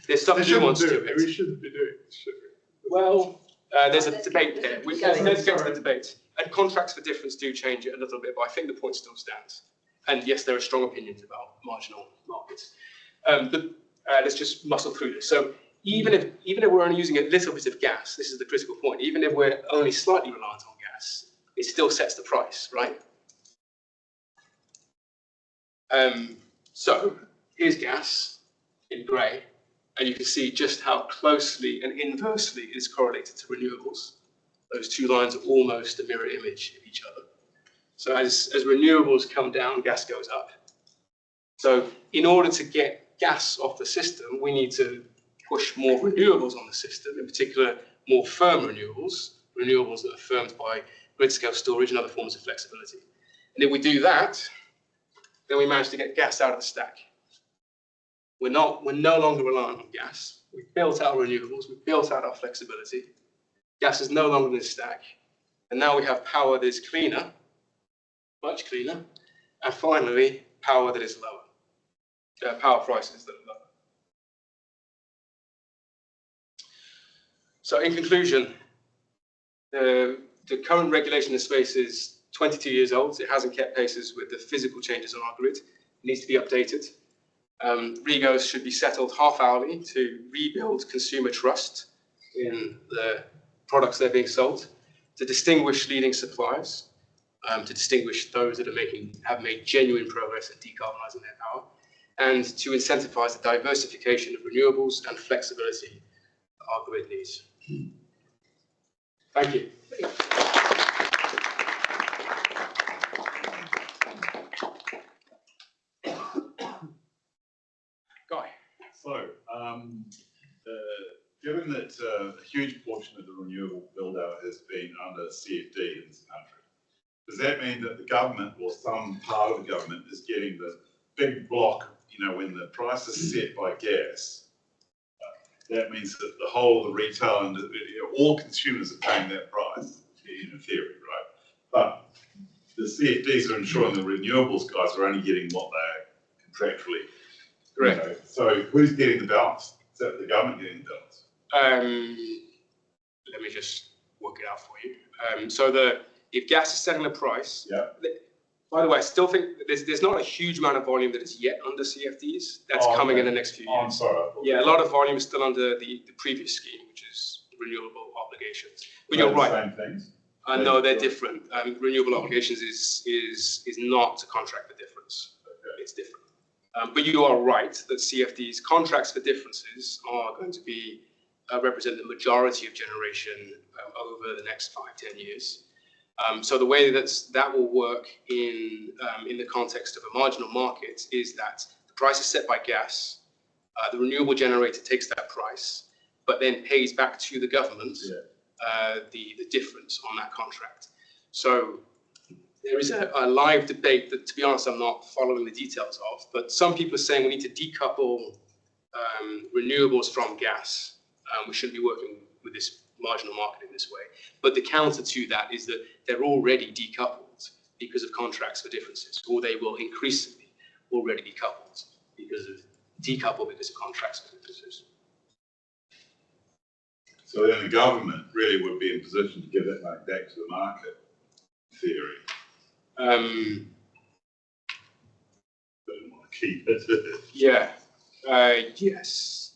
There's stuff They to do on shouldn't do it. We shouldn't be doing this, should we? Well, there's a debate there. Let's get to the Sorry. debate. And contracts for difference do change it a little bit, but I think the point still stands. And yes, there are strong opinions about marginal markets. Let's just muscle through this. So even if we're only using a little bit of gas, this is the critical point. Even if we're only slightly reliant on gas, it still sets the price, right? So here's gas in grey, and you can see just how closely and inversely it is correlated to renewables. Those two lines are almost a mirror image of each other. So as renewables come down, gas goes up. So in order to get gas off the system, we need to push more renewables on the system, in particular more firm renewables that are firmed by grid-scale storage and other forms of flexibility. And if we do that, then we manage to get gas out of the stack. We're no longer reliant on gas. We've built our renewables, we've built out our flexibility. Gas is no longer in the stack. And now we have power that is cleaner, much cleaner, and finally, power that is lower. Power prices that are lower. So in conclusion, the current regulation in the space is 22 years old. It hasn't kept paces with the physical changes on our grid. It needs to be updated. REGOs should be settled half-hourly to rebuild consumer trust in the products that are being sold, to distinguish leading suppliers, to distinguish those that have made genuine progress in decarbonising their power, and to incentivise the diversification of renewables and flexibility that our grid needs. Thank you. Guy. So, given that a huge portion of the renewable build-out has been under CFD in this country, does that mean that the government or some part of the government is getting the big block, when the price is set by gas? That means that the whole of the retail and all consumers are paying that price, in theory, right? But the CFDs are ensuring the renewables guys are only getting what they're contractually. Correct. So who's getting the balance? Is that the government getting the balance? Let me just work it out for you. If gas is setting the price, yeah. By the way, I still think that there's not a huge amount of volume that is yet under CFDs. That's coming in the next few years. I'm sorry. Yeah, a lot of volume is still under the previous scheme, which is renewable obligations. But you're right. Same things. No, they're different. Renewable obligations is not a contract for difference. Okay. It's different. But you are right that CFDs, contracts for differences, are going to be represent the majority of generation over the next 5-10 years. So the way that will work in the context of a marginal market is that the price is set by gas, the renewable generator takes that price, but then pays back to the government the difference on that contract. So there is a live debate that, to be honest, I'm not following the details of, but some people are saying we need to decouple renewables from gas. We shouldn't be working with this marginal market in this way. But the counter to that is that they're already decoupled because of contracts for differences, or they will increasingly already be coupled because of contracts for differences. So then the government really would be in position to give that money back to the market, in theory. Don't want to keep it. Yeah. Yes.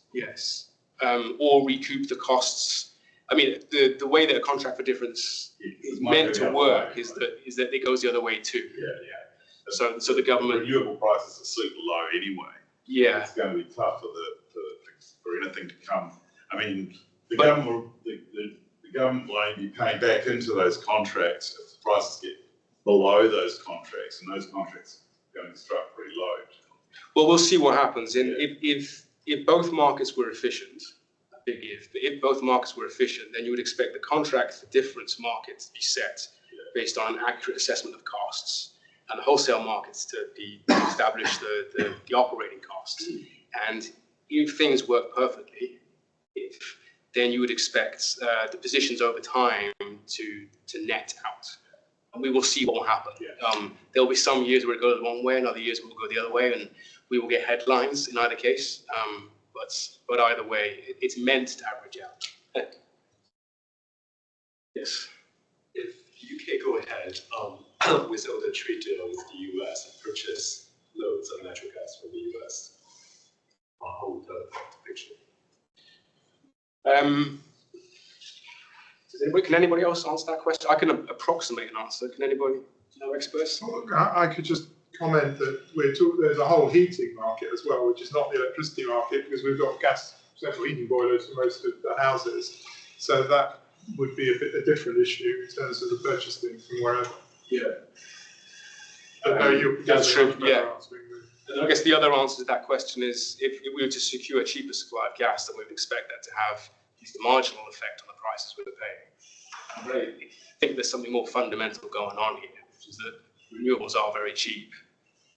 Or recoup the costs. I mean, the way that a contract for difference is meant to work is that it goes the other way too. Yeah. So the government. Renewable prices are super low anyway. Yeah. It's going to be tough for anything to come. I mean, the government will only be paying back into those contracts if the prices get below those contracts, and those contracts are going to strike pretty low. Well, we'll see what happens. And if both markets were efficient, a big if, but if both markets were efficient, then you would expect the contract for difference market to be set based on an accurate assessment of costs. and the wholesale markets to establish the operating costs. And if things work perfectly, then you would expect the positions over time to net out. And we will see what will happen. There will be some years where it goes one way, and other years it will go the other way, and we will get headlines in either case. But either way, it's meant to average out. Yes. If UK go ahead without a trade deal with the US and purchase loads of natural gas from the US, how would that affect the picture? Can anybody else answer that question? I can approximate an answer. Can anybody? No experts? I could just comment that there's a whole heating market as well, which is not the electricity market, because we've got gas central heating boilers for most of the houses. So that would be a different issue in terms of the purchasing from wherever. Yeah. That's true. Yeah. And I guess the other answer to that question is if we were to secure a cheaper supply of gas, then we would expect that to have at least a marginal effect on the prices we were paying. I think there's something more fundamental going on here, which is that renewables are very cheap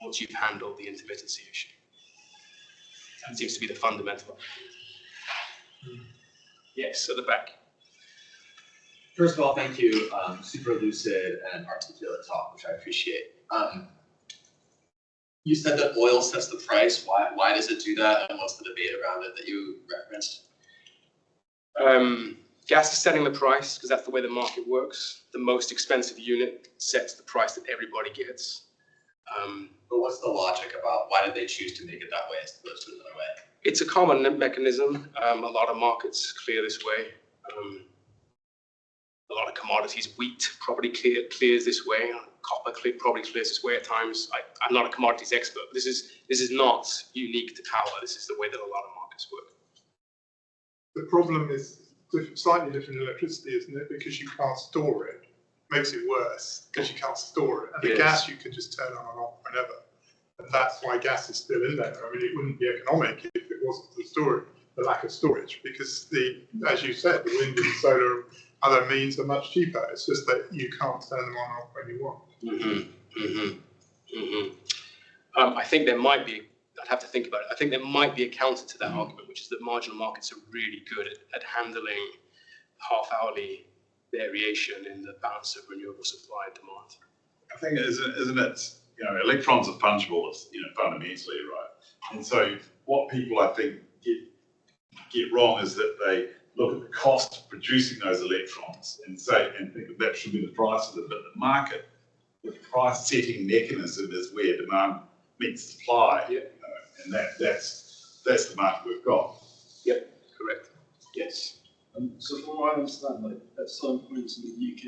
once you've handled the intermittency issue. That seems to be the fundamental. Yes, at the back. First of all, thank you. Super lucid and articulate talk, which I appreciate. You said that oil sets the price. Why does it do that? And what's the debate around it that you referenced? Gas is setting the price because that's the way the market works. The most expensive unit sets the price that everybody gets. But what's the logic about why did they choose to make it that way as opposed to another way? It's a common mechanism. A lot of markets clear this way. A lot of commodities, wheat probably clears this way. Copper probably clears this way at times. I'm not a commodities expert. But this is not unique to power. This is the way that a lot of markets work. The problem is slightly different in electricity, isn't it? Because you can't store it. Makes it worse because you can't store it. And the gas you can just turn on and off whenever. And that's why gas is still in there. I mean, it wouldn't be economic if it wasn't the lack of storage, because as you said, the wind and solar and other means are much cheaper. It's just that you can't turn them on and off when you want. I think there might be, I'd have to think about it. I think there might be a counter to that argument, which is that marginal markets are really good at handling half-hourly variation in the balance of renewable supply and demand. I think, isn't it, electrons are fungible, fundamentally, right? And so what people, I think, get wrong is that they look at the cost of producing those electrons and think that should be the price of it. But the market, the price setting mechanism is where demand meets supply, and that's the market we've got. Yep, correct. Yes. So from what I understand, at some points in the UK,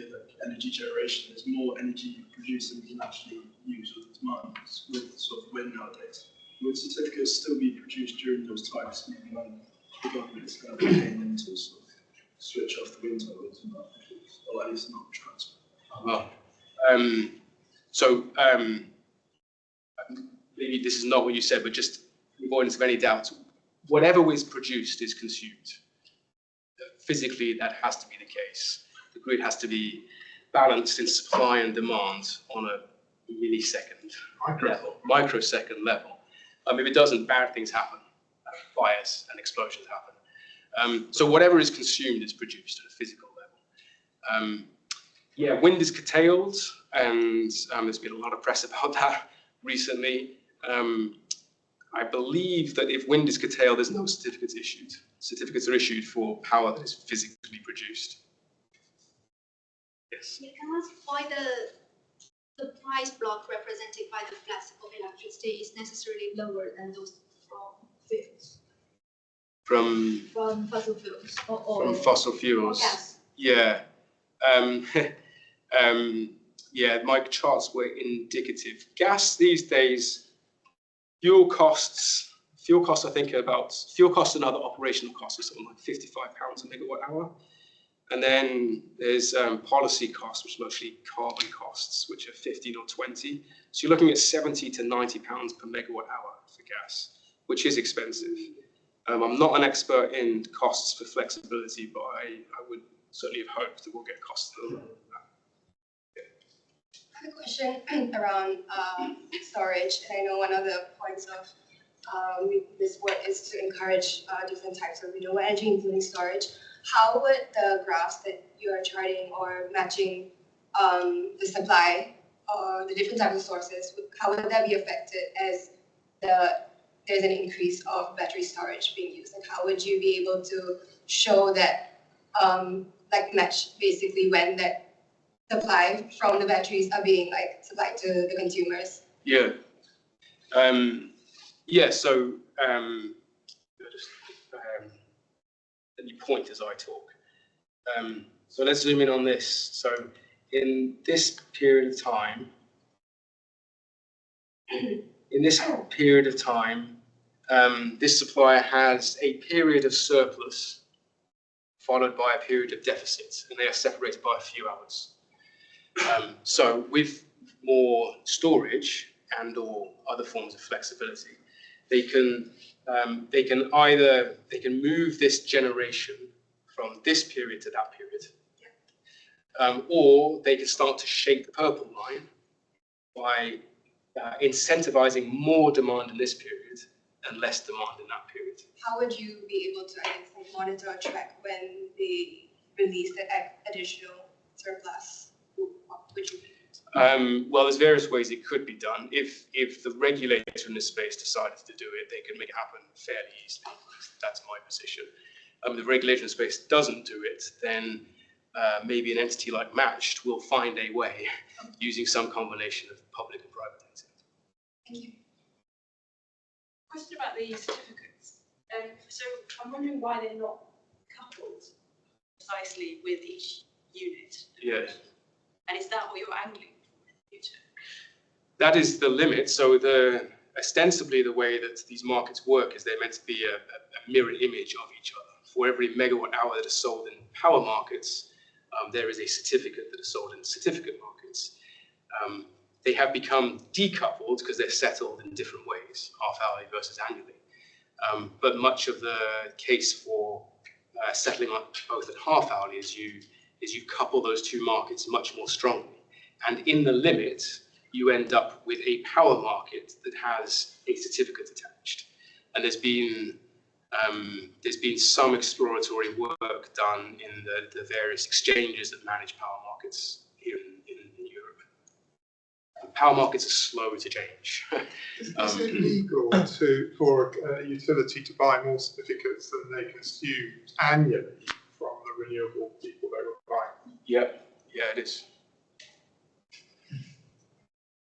energy generation, there's more energy produced than we can actually use with demand with sort of wind nowadays. Would certificates still be produced during those times, maybe when the government is kind of paying them to sort of switch off the wind turbines and not produce, or at least not transfer? Maybe this is not what you said, but just avoidance of any doubt, whatever is produced is consumed. Physically, that has to be the case. The grid has to be balanced in supply and demand on a microsecond level. If it doesn't, bad things happen. Fires and explosions happen. So whatever is consumed is produced at a physical level. Wind is curtailed, and there's been a lot of press about that recently. I believe that if wind is curtailed, there's no certificates issued. Certificates are issued for power that is physically produced. Yes. You can ask why the price block represented by the flexible electricity is necessarily lower than those from fuels. From fossil fuels or from fossil fuels. Or gas. Yeah. My charts were indicative. Gas these days, fuel costs I think fuel costs and other operational costs are something like £55 a megawatt hour. And then there's policy costs, which are mostly carbon costs, which are 15 or 20. So you're looking at £70 to £90 per megawatt hour for gas, which is expensive. I'm not an expert in costs for flexibility, but I would certainly have hoped that we'll get costs lower than that. quick question around storage. And I know one of the points of this work is to encourage different types of renewable energy, including storage. How would the graphs that you are charting or matching the supply or the different types of sources, how would that be affected as there's an increase of battery storage being used? Like how would you be able to show that, like match basically when that supply from the batteries are being like supplied to the consumers? Yeah. So just let me point as I talk. So let's zoom in on this. So in this period of time, this supplier has a period of surplus followed by a period of deficit, and they are separated by a few hours. So with more storage and or other forms of flexibility, they can move this generation from this period to that period, or they can start to shape the purple line by incentivizing more demand in this period and less demand in that period. How would you be able to, I guess, like monitor or track when they release the additional surplus? Would you? Well, there's various ways it could be done. If the regulator in this space decided to do it, they could make it happen fairly easily. That's my position. The regulator in the space doesn't do it, then maybe an entity like Matched will find a way using some combination of public and private data. Thank you. Question about the certificates. So I'm wondering why they're not coupled precisely with each unit. Yes. And is that what you're angling for in the future? That is the limit. So ostensibly the way that these markets work is they're meant to be a mirror image of each other. For every megawatt hour that is sold in power markets, there is a certificate that is sold in certificate markets. They have become decoupled because they're settled in different ways, half-hourly versus annually. But much of the case for settling on both at half-hourly is you couple those two markets much more strongly. And in the limit, you end up with a power market that has a certificate attached. And there's been some exploratory work done in the various exchanges that manage power markets here in Europe. Power markets are slow to change. Is it legal for a utility to buy more certificates than they consume annually from the renewable people they were buying? Yeah, it is.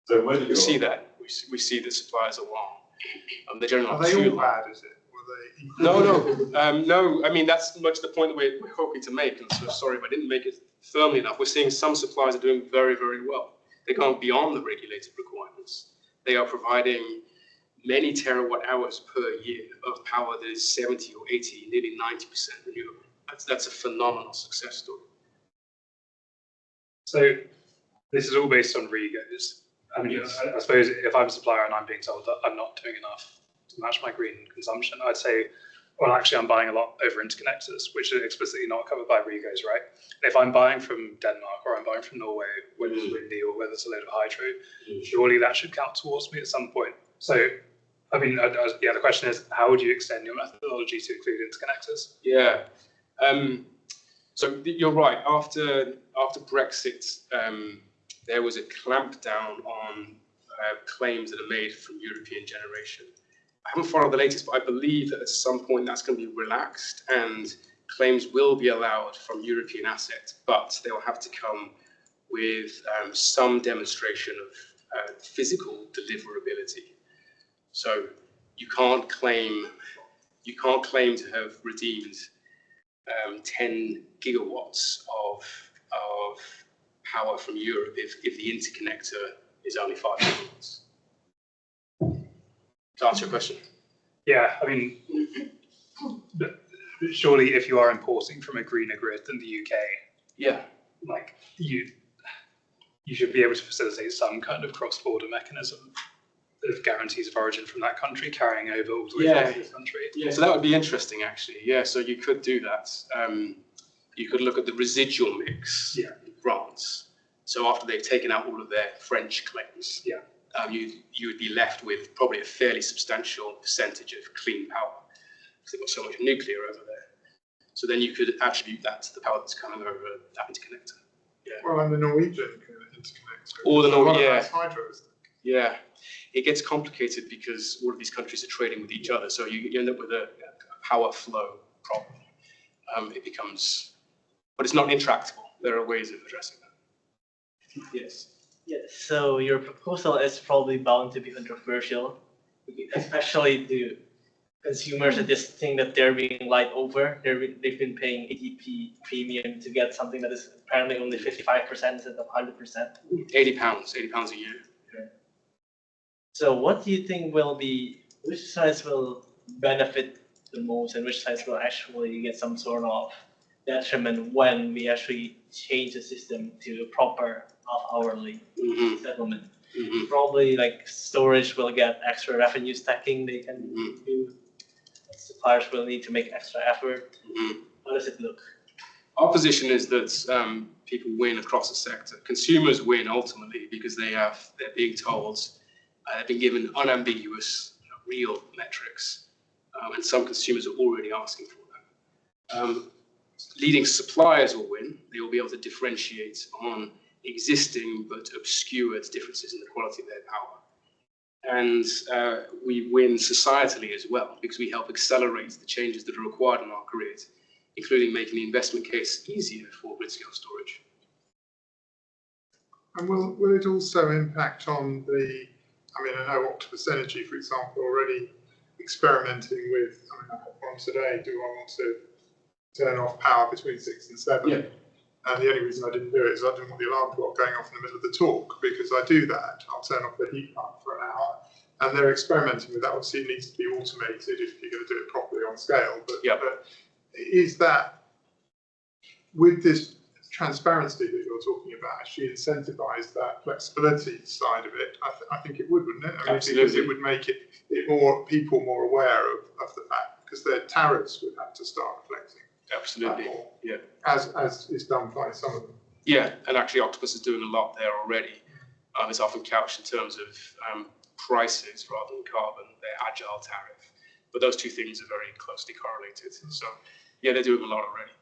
So when we see that. We see that suppliers are wrong. They're generally are they all bad, is it? No. I mean, that's much the point that we're hoping to make. And so sorry if I didn't make it firmly enough. We're seeing some suppliers are doing very, very well. They go beyond the regulated requirements. They are providing many terawatt hours per year of power that is 70 or 80, nearly 90% renewable. That's a phenomenal success story. So this is all based on REGOs. I mean, yes. I suppose if I'm a supplier and I'm being told that I'm not doing enough to match my green consumption, I'd say, well, actually, I'm buying a lot over interconnectors, which are explicitly not covered by REGOs, right? If I'm buying from Denmark or I'm buying from Norway, whether it's windy or whether it's a load of hydro, surely that should count towards me at some point. So, I mean, the question is, how would you extend your methodology to include interconnectors? Yeah. So you're right. After Brexit, there was a clampdown on claims that are made from European generation. I haven't followed the latest, but I believe that at some point that's going to be relaxed and claims will be allowed from European assets, but they will have to come with some demonstration of physical deliverability. So you can't claim to have redeemed 10 gigawatts of power from Europe if the interconnector is only 5 gigawatts. To answer your question. Yeah, I mean, surely if you are importing from a greener grid than the UK, yeah, like you should be able to facilitate some kind of cross-border mechanism of guarantees of origin from that country carrying over all the way to this country. Yeah, so that would be interesting actually. Yeah, so you could do that. You could look at the residual mix in France. So after they've taken out all of their French claims, you would be left with probably a fairly substantial percentage of clean power, because they've got so much nuclear over there. So then you could attribute that to the power that's coming over that interconnector. Yeah. Well, and the Norwegian interconnector. Or the Norwegian, hydros. Yeah, it gets complicated because all of these countries are trading with each other, so you end up with a power flow problem. It becomes, but it's not intractable. There are ways of addressing that. Yes. Yeah, so your proposal is probably bound to be controversial, especially to consumers that just think that they're being lied over. They've been paying ATP premium to get something that is apparently only 55% instead of 100%. £80 a year. Yeah. So what do you think will be, which sides will benefit the most and which sides will actually get some sort of detriment when we actually change the system to a proper hourly settlement? Probably like storage will get extra revenue stacking they can do. Suppliers will need to make extra effort. How does it look? Our position is that people win across the sector. Consumers win ultimately because they're being told, they've been given unambiguous, real metrics, and some consumers are already asking for that. Leading suppliers will win. They will be able to differentiate on existing but obscured differences in the quality of their power. And we win societally as well because we help accelerate the changes that are required in our grid, including making the investment case easier for grid-scale storage. And will it also impact on the, I mean, I know Octopus Energy, for example, already experimenting with, I mean, I have one today, do I want to turn off power between 6 and 7? Yeah. And the only reason I didn't do it is I didn't want the alarm clock going off in the middle of the talk, because I do that. I'll turn off the heat pump for an hour. And they're experimenting with that. Obviously, it needs to be automated if you're going to do it properly on scale. But, but is that, with this transparency that you're talking about, actually incentivize that flexibility side of it? I think it would, wouldn't it? I mean, because it would make it people more aware of the fact, because their tariffs would have to start reflecting. Absolutely, yeah. As is done by some of them. Yeah, and actually Octopus is doing a lot there already. It's often couched in terms of prices rather than carbon, their agile tariff. But those two things are very closely correlated. So yeah, they're doing a lot already.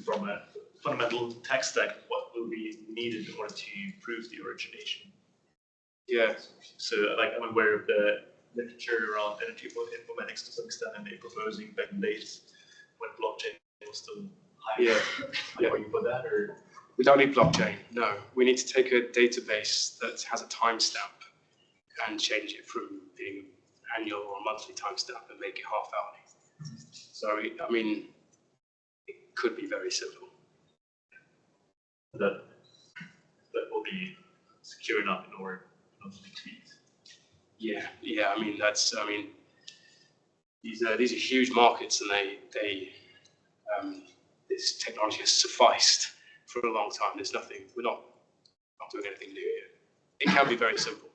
From a fundamental tech stack, what will be needed in order to improve the origination? Yeah. So like I'm aware of the literature around energy informatics to some extent, and they're proposing back in days when blockchain was still high. Yeah. Are you for that, or? We don't need blockchain, no. We need to take a database that has a timestamp and change it from being annual or monthly timestamp and make it half hourly. So, I mean, it could be very simple. That will be secure enough in order not to be tweaked. Yeah, I mean, these are huge markets, and this technology has sufficed for a long time. There's nothing, we're not doing anything new here. It can be very simple.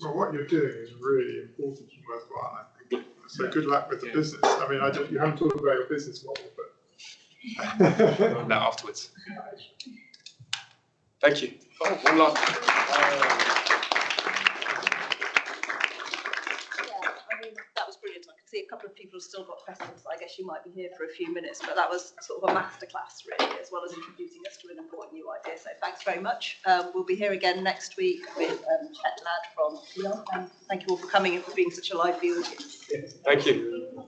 Well, what you're doing is really important and worthwhile, I think. So good luck with the business. I mean, you haven't talked about your business model, but that afterwards. Thank you. Oh, one last. A couple of people have still got questions. I guess you might be here for a few minutes, but that was sort of a masterclass really, as well as introducing us to an important new idea. So thanks very much. We'll be here again next week with Chet Ladd from Lyon, and thank you all for coming and for being such a lively audience. Thank you.